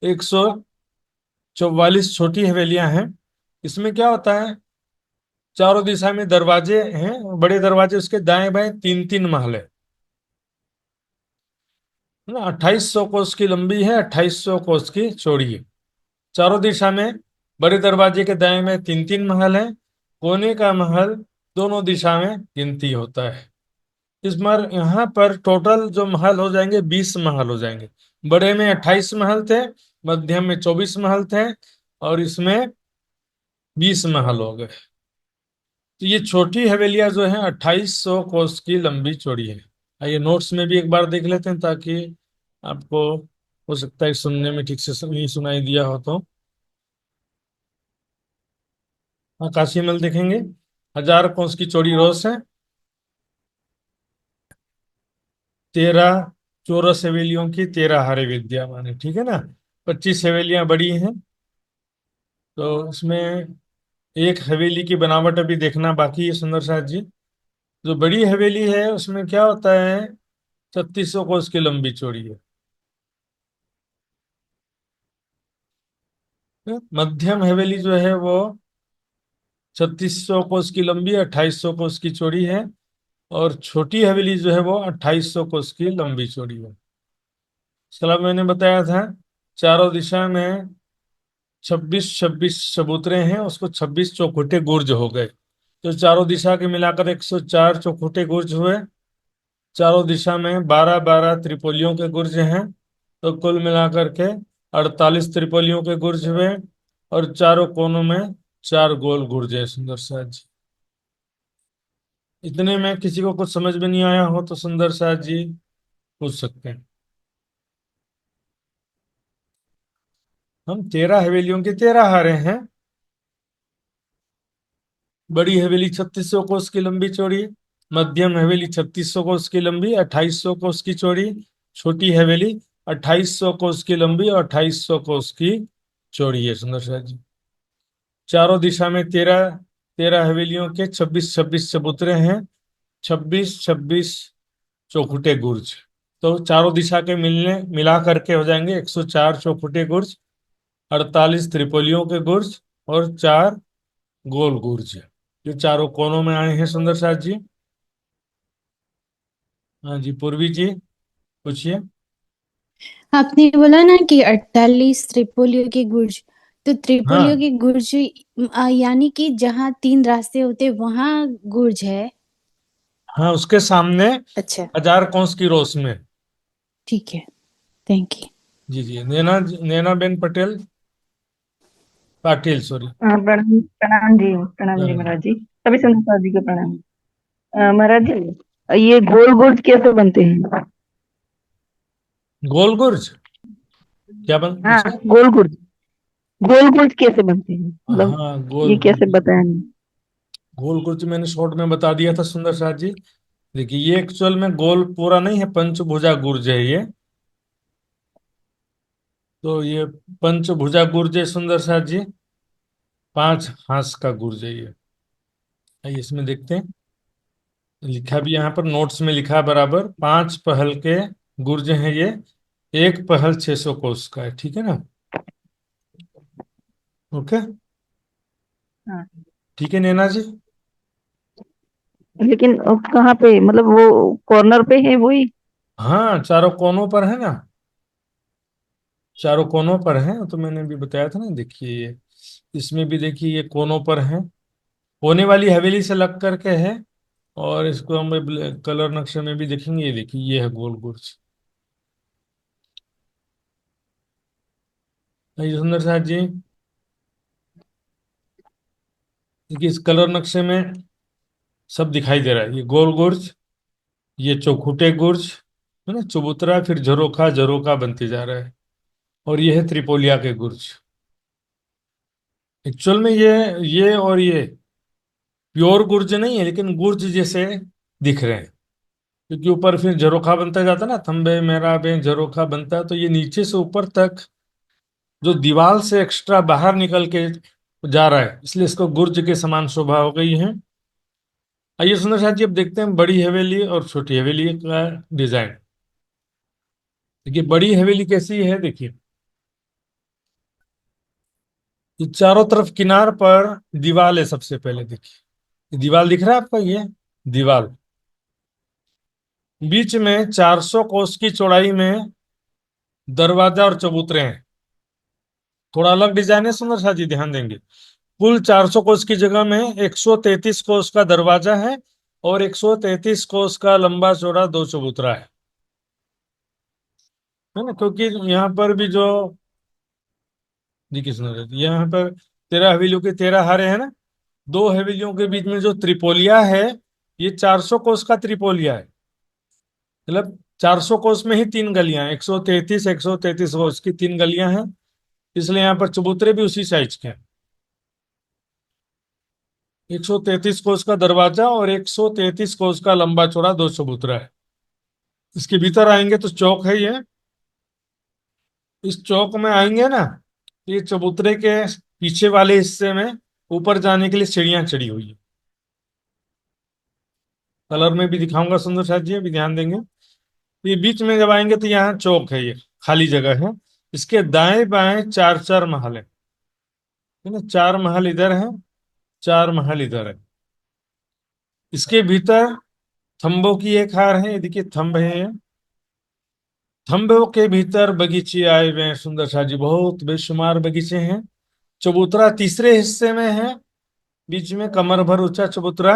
144 छोटी हवेलियां हैं। इसमें क्या होता है, चारों दिशा में दरवाजे हैं, बड़े दरवाजे, उसके दाएं बाएं 3-3 महल है ना। 2800 कोस की लंबी है, 2800 कोस की चौड़ी है। चारों दिशा में बड़े दरवाजे के दाएं में 3-3 महल है। कोने का महल दोनों दिशा में गिनती होता है। इस बार यहाँ पर टोटल जो महल हो जाएंगे 20 महल हो जाएंगे। बड़े में 28 महल थे, मध्यम में 24 महल थे और इसमें 20 महल हो गए। तो ये छोटी हवेलियां जो है 2800 कोस की लंबी चौड़ी है। आइए नोट्स में भी एक बार देख लेते हैं, ताकि आपको हो सकता है सुनने में ठीक से नहीं सुनाई दिया हो तो। आकाशीय महल देखेंगे, 1000 कोस की चौड़ी रोस है, 13 चौरस हवेलियों की 13 हारे विद्यमान है, ठीक है ना। 25 हवेलियां बड़ी हैं, तो उसमें एक हवेली की बनावट अभी देखना बाकी है सुंदर साथ जी। जो बड़ी हवेली है उसमें क्या होता है, 3600 कोस की लंबी चौड़ी है। मध्यम हवेली जो है वो 3600 कोस की लंबी, 2800 कोस की चौड़ी है। और छोटी हवेली जो है वो 2800 कोस की लंबी चौड़ी है। सलाह मैंने बताया था चारों दिशा में 26-26 चबूतरे हैं, उसको 26 चौखुटे गुर्ज हो गए। तो चारों दिशा के मिलाकर 104 चौखुटे गुर्ज हुए। चारों दिशा में 12-12 त्रिपोलियों के गुर्ज हैं, तो कुल मिलाकर के 48 त्रिपोलियों के गुर्ज हुए। और चारों कोनों में 4 गोल गुर्ज है सुंदर साथ जी। इतने में किसी को कुछ समझ में नहीं आया हो तो सुंदर साथ जी पूछ सकते हैं। हम 13 हवेलियों के 13 हारे हैं। बड़ी हवेली 3600 कोस की लंबी चौड़ी, मध्यम हवेली 3600 कोस की लंबी, 2800 कोस की चौड़ी, छोटी हवेली 2800 कोस की लंबी और 2800 कोस की चौड़ी है सुंदर साथ जी। चारों दिशा में 13 हवेलियों के 26-26 चबूतरे हैं, 26-26 चौखुटे गुर्ज। तो चारों दिशा के मिला करके हो जाएंगे 104 चौखुटे गुर्ज, 48 त्रिपोलियों के गुर्ज और 4 गोल गुर्ज जो चारों कोनों में आए हैं सुंदर साथ जी। हाँ जी, पूर्वी जी पूछिए। आपने बोला ना कि 48 त्रिपोलियों की गुर्ज, तो त्रिपोलियों हाँ की गुर्ज यानी कि जहाँ 3 रास्ते होते वहां गुर्ज है। हाँ, उसके सामने अच्छा, 1000 कोस की रोशनी में। ठीक है, थैंक यू। जी जी, नैना बेन पटेल, पाटिल सॉरी। प्रणाम प्रणाम जी महाराज जी। सभी संत जी को प्रणाम। महाराज जी, ये गोल गुर्ज कैसे बनते हैं? गोल गुर्ज क्या बन हाँ, पूछा? गोल गुर्ज कैसे बनते हैं, मतलब हाँ, ये गोल कैसे गुर्ज। बताया नहीं? गोल गुर्ज मैंने शॉर्ट में बता दिया था सुंदर साथ जी। देखिए, ये एक्चुअल में गोल पूरा नहीं है, पंचभुजा गुर्ज है ये। तो ये पंचभुजा गुर्ज है सुंदर साथ जी, 5 हाथ का गुर्ज है ये। आइए इसमें देखते हैं, लिखा भी यहाँ पर नोट्स में लिखा है बराबर, 5 पहल के गुर्ज हैं ये। एक पहल 600 कोस का है, ठीक है ना? ओके, हाँ, ठीक है नैना जी। लेकिन कहाँ पे, मतलब वो कॉर्नर पे है वही? हाँ, चारों कोनों पर है ना, चारों कोनों पर है, तो मैंने भी बताया था ना। देखिए ये, इसमें भी देखिए ये कोनों पर है, कोने वाली हवेली से लग करके है। और इसको हम कलर नक्शे में भी देखेंगे, ये देखिए ये है गोल गुर्ज। ये सुंदर साथ जी, देखिए इस कलर नक्शे में सब दिखाई दे रहा है। ये गोल गुर्ज, ये चौखुटे गुर्ज है ना, चबूतरा, फिर झरोखा झरोखा बनते जा रहा है। और ये है त्रिपोलिया के गुर्ज। एक्चुअल में ये और ये प्योर गुर्ज नहीं है, लेकिन गुर्ज जैसे दिख रहे हैं, क्योंकि ऊपर फिर झरोखा बनता जाता है ना, थंबे मेहराबे झरोखा बनता है, तो ये नीचे से ऊपर तक जो दीवार से एक्स्ट्रा बाहर निकल के जा रहा है, इसलिए इसको गुर्ज के समान शोभा हो गई है। आइए सुंदर साथ जी, अब देखते हैं बड़ी हवेली और छोटी हवेली का डिजाइन। देखिए बड़ी हवेली कैसी है, देखिए ये चारों तरफ किनार पर दीवार है। सबसे पहले देखिए, ये दीवार दिख रहा है आपका, ये दीवार, बीच में 400 कोस की चौड़ाई में दरवाजा और चबूतरे हैं। थोड़ा अलग डिजाइन है सुंदर साथ जी, ध्यान देंगे। कुल 400 कोस की जगह में 133 कोस का दरवाजा है, और 133 कोस का लंबा चौड़ा 2 चबूतरा है ना, क्योंकि यहाँ पर भी जो, देखिए सुंदर साथ जी, यहाँ पर 13 हवेलियों के 13 हारे हैं ना। 2 हवेलियों के बीच में जो त्रिपोलिया है, ये 400 कोस का त्रिपोलिया है। मतलब 400 कोस में ही 3 गलियां, 133 कोस की 3 गलियां हैं। इसलिए यहाँ पर चबूतरे भी उसी साइज के हैं। 133 कोस का दरवाजा और 133 कोस का लंबा चौड़ा 2 चबूतरा है। इसके भीतर आएंगे तो चौक है ये। इस चौक में आएंगे ना, तो ये चबूतरे के पीछे वाले हिस्से में ऊपर जाने के लिए सीढ़ियां चढ़ी हुई है। कलर में भी दिखाऊंगा सुंदर साथ जी, अभी ध्यान देंगे। तो ये बीच में जब आएंगे तो यहाँ चौक है, ये खाली जगह है। इसके दाएं बाएं 4 4 महल है ना, 4 महल इधर है, 4 महल इधर है। इसके भीतर थंबों की एक हार है, ये देखिए थंब है ये। थंबों के भीतर बगीचे आए हुए हैं सुंदर शाह जी, बहुत बेशुमार बगीचे हैं। चबूतरा तीसरे हिस्से में है, बीच में कमर भर ऊंचा चबूतरा।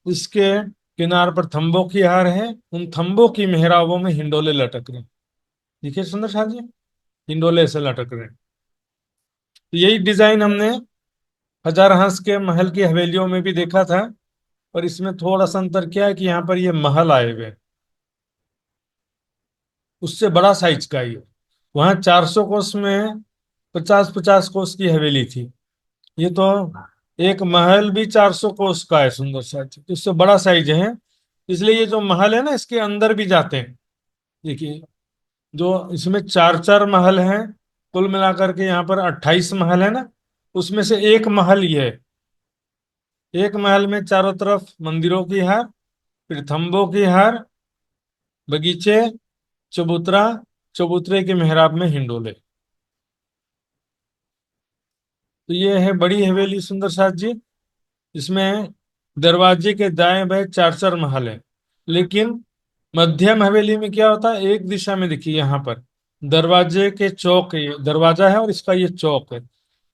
इसके किनार पर थंबों की हार है, उन थंबों की मेहराबों में हिंडोले लटक रहे हैं। देखिए सुंदर शाह जी, हिंडोले से लटक रहे हैं। तो यही डिजाइन हमने 1000 हंस के महल की हवेलियों में भी देखा था। और इसमें थोड़ा सा अंतर क्या है कि यहाँ पर ये महल आए हुए हैं, उससे बड़ा साइज का ही है। वहां 400 कोस में 50 50 कोस की हवेली थी, ये तो एक महल भी 400 कोस का है सुंदर सा, तो इससे बड़ा साइज है। इसलिए ये जो महल है ना, इसके अंदर भी जाते हैं। देखिए, जो इसमें 4 4 महल हैं, कुल मिलाकर के यहाँ पर 28 महल है ना, उसमें से एक महल ये है। एक महल में चारों तरफ मंदिरों की हार, फिर थंबों की हार, बगीचे, चबूतरा, चबूतरे के मेहराब में हिंडोले। तो ये है बड़ी हवेली सुंदर साथ जी। इसमें दरवाजे के दाएं बाएं चार चार महल है। लेकिन मध्यम हवेली में क्या होता है, एक दिशा में देखिए यहाँ पर दरवाजे के चौक, ये दरवाजा है और इसका ये चौक है।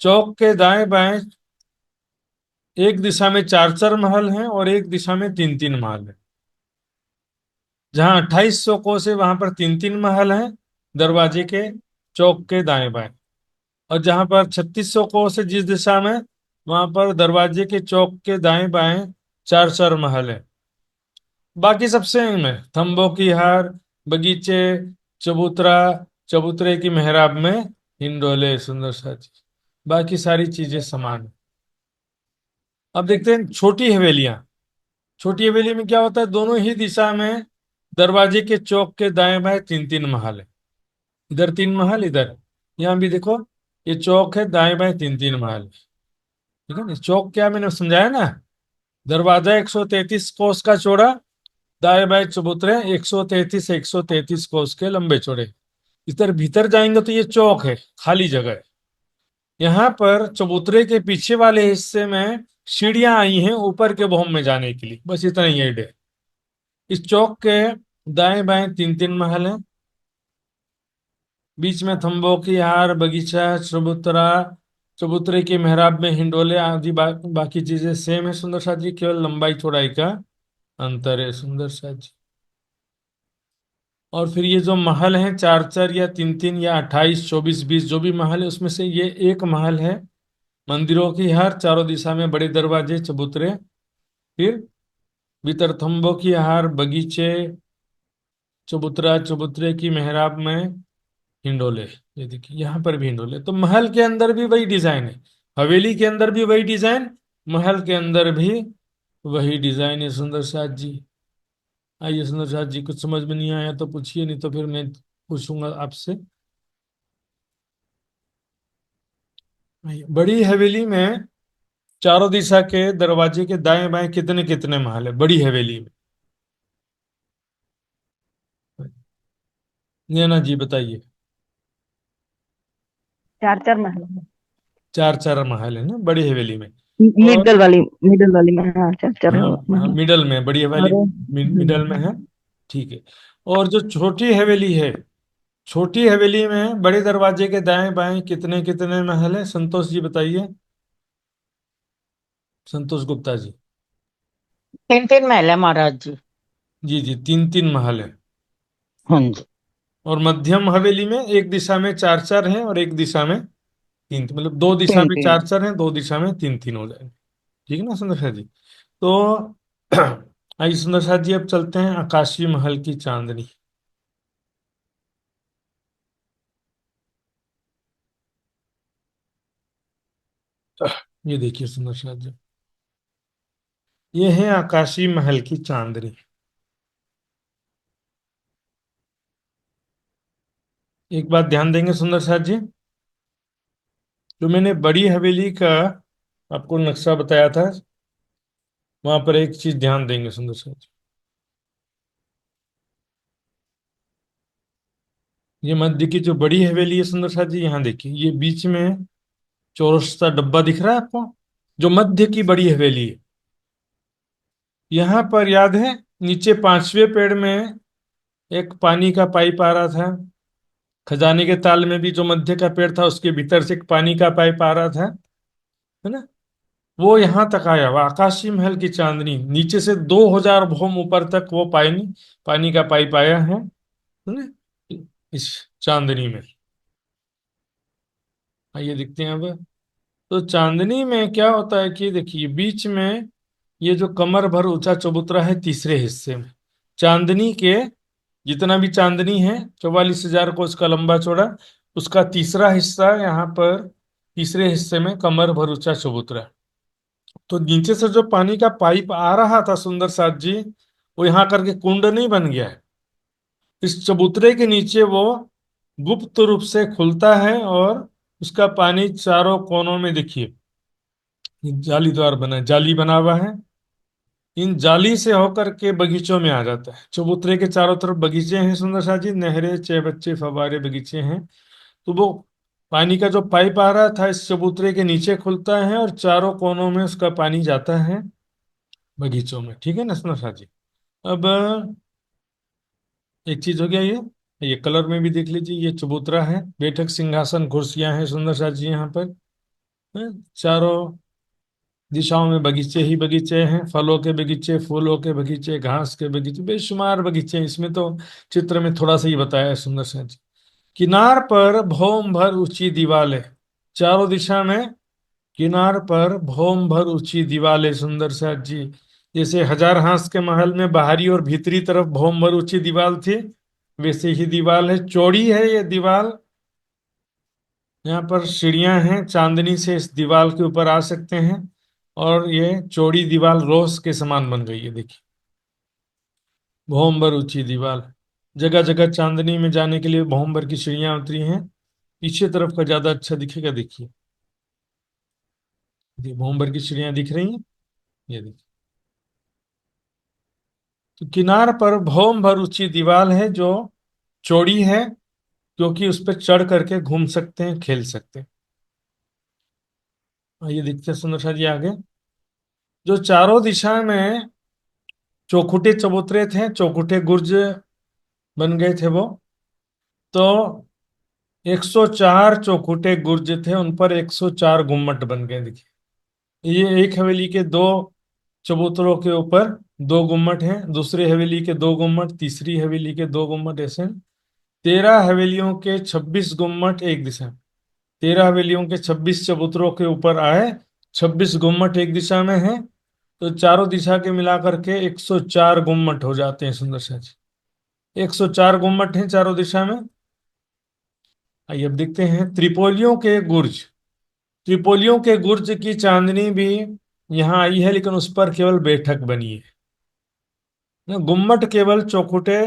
चौक के दाएं बाएं एक दिशा में चार चार महल हैं और एक दिशा में तीन तीन महल है। जहां 2800 कोस है वहां पर तीन तीन महल हैं दरवाजे के चौक के दाएं बाएं। और जहां पर 3600 कोस है जिस दिशा में, वहां पर दरवाजे के चौक के दाएं बाएं चार चार महल है। बाकी सब सेम है, थंबों की हार, बगीचे, चबूतरा, चबूतरे की मेहराब में हिंडोले, सुंदर सा चीज, बाकी सारी चीजें समान है। अब देखते हैं छोटी हवेलियां। छोटी हवेली में क्या होता है, दोनों ही दिशा में दरवाजे के चौक के दाएं बाएं तीन तीन महल है। इधर तीन महल, इधर, यहाँ भी देखो ये चौक है, दाएं बाएं तीन तीन महल है। ठीक है ना, चौक क्या मैंने समझाया ना, दरवाजा 133 कोस का चौड़ा, दाएं बाएं चबूतरे 133 कोस के लंबे चौड़े। इधर भीतर जाएंगे तो ये चौक है, खाली जगह है। यहाँ पर चबूतरे के पीछे वाले हिस्से में सीढ़ियां आई हैं ऊपर के भवन में जाने के लिए, बस इतना ही है। इस चौक के दाएं बाएं तीन तीन महल हैं। बीच में थंबों की हार, बगीचा, चबूतरा, चबूतरे की मेहराब में हिंडोले आदि बाकी चीजें सेम है सुंदर साथ जी, केवल लंबाई चौड़ाई का अंतर है सुंदर साथ जी। और फिर ये जो महल हैं चार चार या तीन तीन या 28, 24, 20 जो भी महल है, उसमें से ये एक महल है मंदिरों की हार, चारों दिशा में बड़े दरवाजे, चबूतरे, फिर भीतर थंबों की हार, बगीचे, चबूतरा, चबूतरे की मेहराब में हिंडोले। ये देखिए यहाँ पर भी हिंडोले। तो महल के अंदर भी वही डिजाइन है, हवेली के अंदर भी वही डिजाइन, महल के अंदर भी वही डिजाइन है सुंदर साथ जी। आइए सुंदर साथ जी, कुछ समझ में नहीं आया तो पूछिए, नहीं तो फिर मैं पूछूंगा आपसे। बड़ी हवेली में चारों दिशा के दरवाजे के दाएं बाएं कितने कितने महल है बड़ी हवेली में? नैना जी बताइए। चार चार महल है। चार चार महल है ना बड़ी हवेली में। और मिडल वाली में, हाँ, चार चार हाँ हाँ, महल। मिडल में, बड़ी हवेली और मिडल में है। ठीक है। और जो छोटी हवेली है, छोटी हवेली में बड़े दरवाजे के दाएं बाएं कितने कितने महल है, संतोष जी बताइए। संतोष गुप्ता जी। तीन तीन महल है महाराज जी। जी जी, तीन तीन महल है। हाँ जी। और मध्यम हवेली में एक दिशा में चार चार हैं और एक दिशा में तीन, मतलब दो दिशा तीन में तीन। चार चार हैं, दो दिशा में तीन तीन हो जाएंगे। ठीक है ना सुंदर साथ जी। तो आइए सुंदर साथ जी, अब चलते हैं आकाशीय महल की चांदनी। ये देखिए सुंदर साथ जी, ये है आकाशीय महल की चांदनी। एक बात ध्यान देंगे सुंदर साथ जी, जो मैंने बड़ी हवेली का आपको नक्शा बताया था, वहां पर एक चीज ध्यान देंगे सुंदर साथ जी। ये मध्य की जो बड़ी हवेली है सुंदर साथ जी, यहाँ देखिए ये बीच में चौरस डब्बा दिख रहा है आपको, जो मध्य की बड़ी हवेली है। यहाँ पर याद है नीचे पांचवें पेड़ में एक पानी का पाइप आ रहा था, खजाने के ताल में भी जो मध्य का पेड़ था उसके भीतर से एक पानी का पाइप आ रहा था, है ना, वो यहाँ तक आया। वो आकाशीय महल की चांदनी, नीचे से 2000 भौम ऊपर तक वो पानी पानी का पाइप आया है ना, इस चांदनी में। आइए देखते हैं अब। तो चांदनी में क्या होता है कि देखिए बीच में ये जो कमर भर ऊंचा चबूतरा है तीसरे हिस्से में, चांदनी के जितना भी चांदनी है 44,000 को उसका लंबा चौड़ा, उसका तीसरा हिस्सा यहाँ पर तीसरे हिस्से में कमर भर ऊंचा चबूतरा। तो नीचे से जो पानी का पाइप आ रहा था सुंदर साथ जी, वो यहाँ करके कुंड नहीं बन गया है, इस चबूतरे के नीचे वो गुप्त रूप से खुलता है और उसका पानी चारों कोनों में देखिए जाली द्वार बना, जाली बना हुआ है, इन जाली से होकर के बगीचों में आ जाता है। चबूतरे के चारों तरफ बगीचे हैं सुंदर सा जी, नहरें, चे बच्चे, फव्वारे, बगीचे हैं। तो वो पानी का जो पाइप आ रहा था इस चबूतरे के नीचे खुलता है और चारों कोनों में उसका पानी जाता है बगीचों में। ठीक है ना सुंदर साथ जी। अब एक चीज हो गया, ये कलर में भी देख लीजिए, ये चबूतरा है, बैठक सिंहासन कुर्सियां हैं सुंदर साथ जी यहाँ पर। चारों दिशाओं में बगीचे ही बगीचे हैं, फलों के बगीचे, फूलों के बगीचे, घास के बगीचे, बेशुमार बगीचे हैं। इसमें तो चित्र में थोड़ा सा ही बताया है सुंदर साथ जी। किनार पर भौम भर ऊंची दीवार है, चारों दिशा में किनार पर भौम भर ऊंची दीवार है सुंदर साथ जी। जैसे हजार हांस के महल में बाहरी और भीतरी तरफ भौम भर ऊंची दीवार थी, वैसे ही दीवार है, चौड़ी है ये दीवार। यहाँ पर सीढ़ियां हैं, चांदनी से इस दीवार के ऊपर आ सकते हैं, और ये चौड़ी दीवार रोज के समान बन गई है। देखिए भौम भर ऊंची दीवार, जगह जगह चांदनी में जाने के लिए भौम भर की सीढ़ियां उतरी हैं। पीछे तरफ का ज्यादा अच्छा दिखेगा, देखिए ये भौम भर की सीढ़ियां दिख रही हैं, ये देखिए। तो किनार पर भौम भर ऊंची दीवार है जो चौड़ी है, क्योंकि उस पर चढ़ करके घूम सकते हैं, खेल सकते हैं। ये देखते हैं सुंदर शाह जी आगे, जो चारों दिशा में चौखुटे चबूतरे थे, चौखुटे गुर्ज बन गए थे वो। तो 104 चौखुटे गुर्ज थे, उन पर 104 गुम्मट बन गए। देखिए ये एक हवेली के दो चबूतरों के ऊपर दो गुम्मट हैं, दूसरी हवेली के दो गुम्मट, तीसरी हवेली के दो गुम्मट, ऐसे 13 हवेलियों के 26 गुम्मट एक दिशा में। 13 हवेलियों के 26 चबूतरों के ऊपर आए, 26 गुम्मट एक दिशा में है, तो चारों दिशा के मिलाकर के 104 गुम्मट हो जाते हैं सुंदर शाह जी। 104 गुम्मट हैं चारों दिशा में। आइए अब देखते हैं त्रिपोलियों के गुर्ज। त्रिपोलियों के गुर्ज की चांदनी भी यहाँ आई है, लेकिन उस पर केवल बैठक बनी है ना, गुम्मट केवल चौखुटे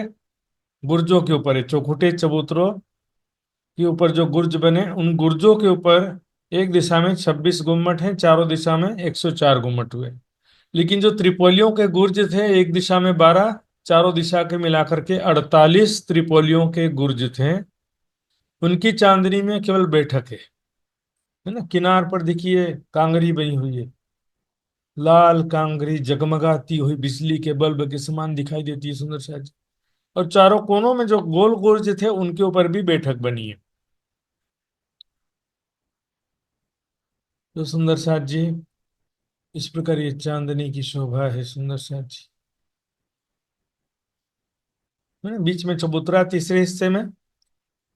गुर्जों के ऊपर है। चौखुटे चबूतरों के ऊपर जो गुर्ज बने, उन गुर्जों के ऊपर एक दिशा में 26 गुम्मट हैं, चारों दिशा में 104 गुम्मट हुए। लेकिन जो त्रिपोलियों के गुर्ज थे, एक दिशा में 12, चारों दिशा के मिलाकर के 48 त्रिपोलियों के गुर्ज थे, उनकी चांदनी में केवल बैठक है ना। किनार पर देखिए कांगरी बनी हुई है, लाल कांगरी जगमगाती हुई बिजली के बल्ब के समान दिखाई देती है सुंदर शाह जी। और चारों कोनों में जो गोल गुर्ज थे उनके ऊपर भी बैठक बनी है। तो सुंदर साथ जी इस प्रकार ये चांदनी की शोभा है सुंदर साथ जी, है ना। बीच में चबूतरा तीसरे हिस्से में,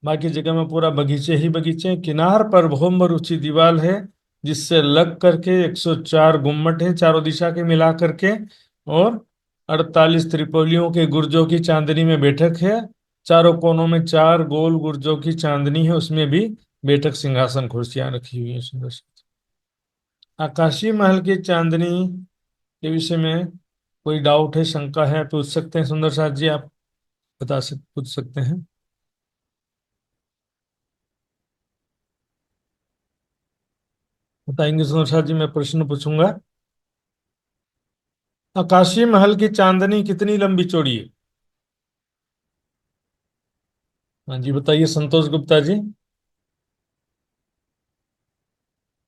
बाकी जगह में पूरा बगीचे ही बगीचे हैं। किनार पर भौम ऊंची दीवार है, जिससे लग करके 104 गुम्मट हैं चारों दिशा के मिला करके, और 48 त्रिपोलियों के गुर्जों की चांदनी में बैठक है। चारों कोनों में 4 गोल गुर्जों की चांदनी है, उसमें भी बैठक सिंहासन कुर्सियां रखी हुई है सुंदर सी। आकाशीय महल की चांदनी के विषय में कोई डाउट है, शंका है, पूछ सकते हैं सुंदर साथ जी, आप पूछ सकते हैं। बताएंगे सुंदर साथ जी, मैं प्रश्न पूछूंगा। आकाशीय महल की चांदनी कितनी लंबी चौड़ी है? हाँ जी बताइए संतोष गुप्ता जी।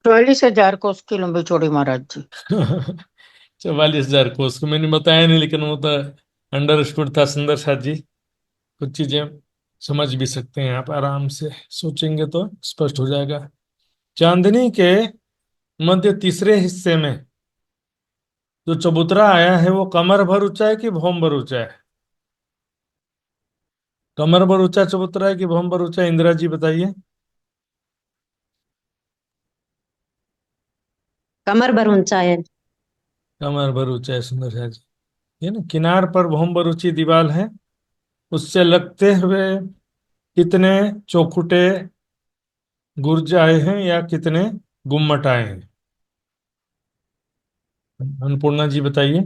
44,000 कोस की लंबी चौड़ी महाराज जी। 44,000 को उसको मैंने बताया नहीं, लेकिन वो तो अंडरस्टूड था सुंदर साथ जी। कुछ चीजें समझ भी सकते हैं आप, आराम से सोचेंगे तो स्पष्ट हो जाएगा। चांदनी के मध्य तीसरे हिस्से में जो चबूतरा आया है वो कमर भर ऊंचा है कि भौम भर ऊंचा है? कमर भर ऊंचा चबूतरा है कि भौम भर ऊंचा? इंदिरा जी बताइए। कमर भर ऊंचा है। कमर भर ऊंचा है सुंदर साथ जी, है ना। किनार पर भौम भर ऊंची दीवार है, उससे लगते हुए कितने चौखुटे गुर्ज आए हैं या कितने गुम्मट आए हैं? अन्नपूर्णा जी बताइए।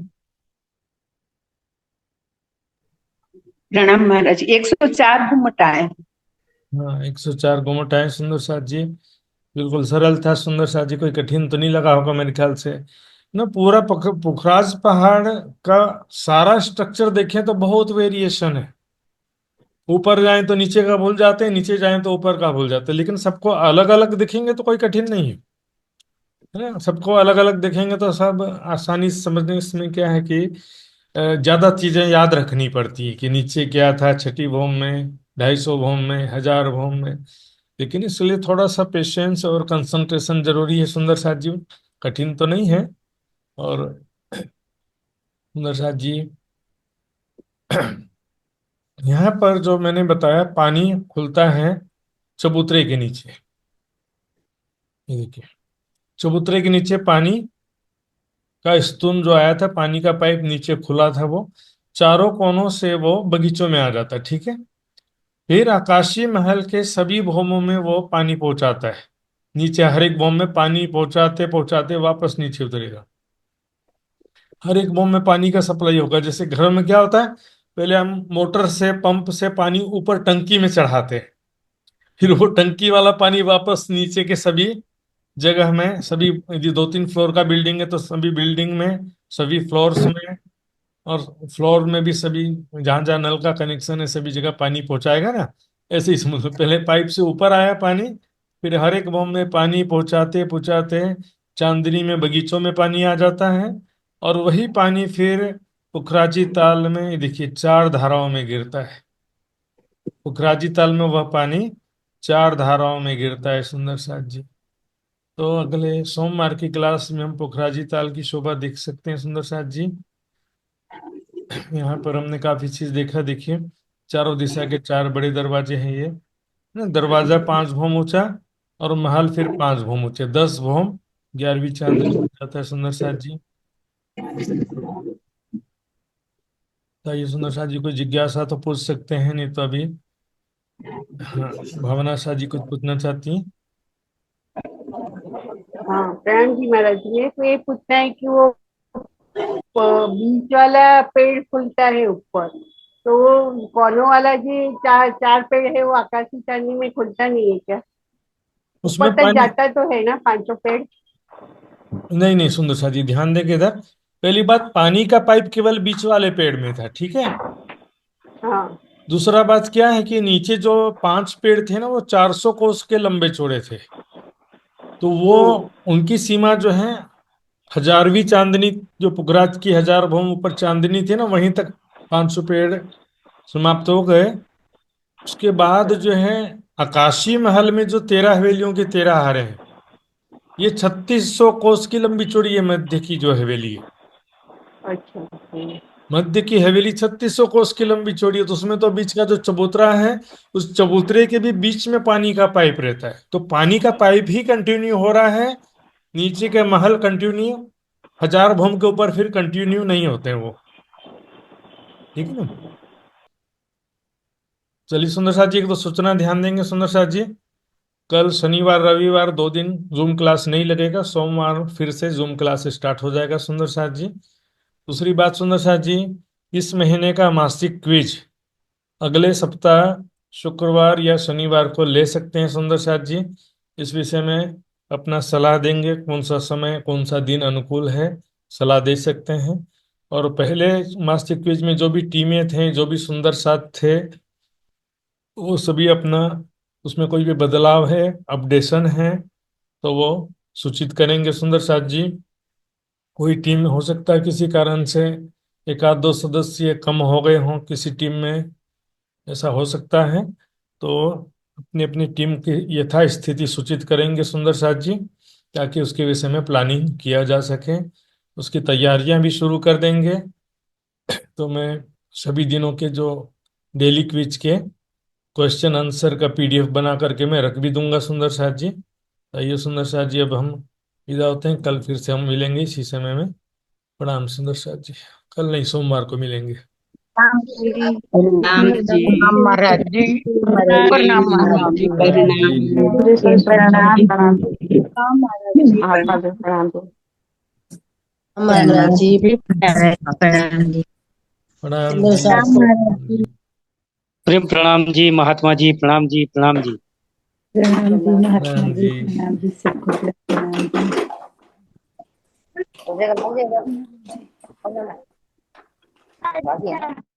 प्रणाम महाराज, 104 गुम्मट आए। हाँ 104 गुम्मट आए सुंदर साथ जी। बिल्कुल सरल था सुंदर साथ जी, कोई कठिन तो नहीं लगा होगा मेरे ख्याल से ना। पूरा पुखराज पहाड़ का सारा स्ट्रक्चर देखें तो बहुत वेरिएशन है, ऊपर जाएं तो नीचे का भूल जाते हैं, नीचे जाएं तो ऊपर का भूल जाते हैं, लेकिन सबको अलग अलग दिखेंगे तो कोई कठिन नहीं है, है ना। सबको अलग अलग देखेंगे तो सब आसानी से समझने। इसमें क्या है कि ज्यादा चीजें याद रखनी पड़ती है कि नीचे क्या था, छठी भौम में, 250 भौम में, 1000 भौम में। लेकिन इसलिए थोड़ा सा पेशेंस और कंसंट्रेशन जरूरी है सुंदर साथ जी। कठिन तो नहीं है। और सुंदर साथ जी, यहाँ पर जो मैंने बताया, पानी खुलता है चबूतरे के नीचे। ये देखिए, चबूतरे के नीचे पानी का स्तून जो आया था, पानी का पाइप नीचे खुला था, वो चारों कोनों से वो बगीचों में आ जाता, ठीक है। फिर आकाशीय महल के सभी भौमों में वो पानी पहुंचाता है। नीचे हर एक भौम में पानी पहुंचाते पहुंचाते वापस नीचे उतरेगा। हर एक बम में पानी का सप्लाई होगा। जैसे घरों में क्या होता है, पहले हम मोटर से, पंप से पानी ऊपर टंकी में चढ़ाते हैं, फिर वो टंकी वाला पानी वापस नीचे के सभी जगह में, सभी, यदि 2-3 फ्लोर का बिल्डिंग है तो सभी बिल्डिंग में, सभी फ्लोर्स में, और फ्लोर में भी सभी, जहां जहां नल का कनेक्शन है सभी जगह पानी पहुंचाएगा ना। ऐसे ही समझ लो, पहले पाइप से ऊपर आया पानी, फिर हर एक बम में पानी पहुंचाते पहुंचाते चांदनी में, बगीचों में पानी आ जाता है। और वही पानी फिर पुखराजी ताल में, ये देखिए, 4 धाराओं में गिरता है। पुखराजी ताल में वह पानी 4 धाराओं में गिरता है सुंदर साथ जी। तो अगले सोमवार की क्लास में हम पुखराजी ताल की शोभा देख सकते हैं सुंदर साथ जी। यहाँ पर हमने काफी चीज देखा। देखिए, चारों दिशा के 4 बड़े दरवाजे हैं ये ना। दरवाजा 5 भौम ऊंचा और महल फिर 5 भौम ऊंचे, 10 भौम, 11वीं चांदनी हो जाता है सुंदर साथ जी। तो ये सुंदर साथ जी, कोई जिज्ञासा तो पूछ सकते हैं, नहीं तो अभी। हाँ, भावना शाह जी कुछ पूछना चाहती हैं। हाँ प्रणाम जी महाराज जी। मेरे को ये पूछना है कि वो बीच वाला पेड़ खुलता है ऊपर, तो वो कोनों वाला जो चार चार पेड़ है वो आकाशी चांदनी में खुलता नहीं है क्या? ऊपर उसमें तक पानी, जाता तो है ना 5 पेड़? नहीं नहीं सुंदर साथ जी, ध्यान दें इधर। पहली बात, पानी का पाइप केवल बीच वाले पेड़ में था, ठीक है। हाँ। दूसरा बात क्या है कि नीचे जो 5 पेड़ थे ना, वो 400 कोस के लंबे चौड़े थे। तो वो, उनकी सीमा जो है, 1000वीं चांदनी, जो पुखराज की 1000 भौम ऊपर चांदनी थी ना, वहीं तक 500 पेड़ समाप्त हो गए। उसके बाद जो है, आकाशीय महल में जो 13 हवेलियों की 13 हारे हैं, ये 3600 कोस की लंबी चौड़ी है मध्य की जो हवेली है। अच्छा। मध्य की हवेली 3600 कोस की लंबी चौड़ी है। तो उसमें तो बीच का जो चबूतरा है, उस चबूतरे के भी बीच में पानी का पाइप रहता है। तो पानी का पाइप ही कंटिन्यू हो रहा है, नीचे के महल कंटिन्यू, 1000 भूम के ऊपर फिर कंटिन्यू नहीं होते हैं वो, ठीक है ना। चलिए सुंदर साथ जी, एक तो सूचना ध्यान देंगे सुंदर साथ जी। कल शनिवार रविवार 2 दिन जूम क्लास नहीं लगेगा, सोमवार फिर से जूम क्लास स्टार्ट हो जाएगा सुंदर साथ जी। दूसरी बात सुंदर साथ जी, इस महीने का मासिक क्विज अगले सप्ताह शुक्रवार या शनिवार को ले सकते हैं सुंदर साथ जी। इस विषय में अपना सलाह देंगे, कौन सा समय कौन सा दिन अनुकूल है, सलाह दे सकते हैं। और पहले मास्टर क्विज में जो भी टीमें थे, जो भी सुंदर साथ थे, वो सभी अपना, उसमें कोई भी बदलाव है, अपडेशन है, तो वो सूचित करेंगे सुंदर साथ जी। कोई टीम हो सकता है किसी कारण से 1-2 सदस्य कम हो गए हों किसी टीम में, ऐसा हो सकता है। तो अपनी अपनी टीम की यथास्थिति सूचित करेंगे सुंदर साथ जी, ताकि उसके विषय में प्लानिंग किया जा सके। उसकी तैयारियां भी शुरू कर देंगे। तो मैं सभी दिनों के जो डेली क्विज के क्वेश्चन आंसर का पीडीएफ बना करके मैं रख भी दूंगा सुंदर साथ जी। आइए सुंदर साथ जी, अब हम विदा होते हैं। कल फिर से हम मिलेंगे इसी समय में। प्रणाम सुंदर साथ जी। कल नहीं, सोमवार को मिलेंगे। प्रणाम जी। प्रणाम जी। प्रणाम महाराज जी। प्रणाम महाराज जी। प्रणाम जी। प्रणाम प्रणाम जी। प्रणाम। महात्मा जी प्रणाम जी। महाराज जी। प्रणाम जी। प्रणाम सुंदर जी। साथ प्रणाम जी। प्रेम प्रणाम जी महात्मा जी, प्रणाम जी, प्रणाम जी। प्रणाम जी महात्मा प्रणाम जी, जी। प्रणाम जी सबको प्रणाम जी।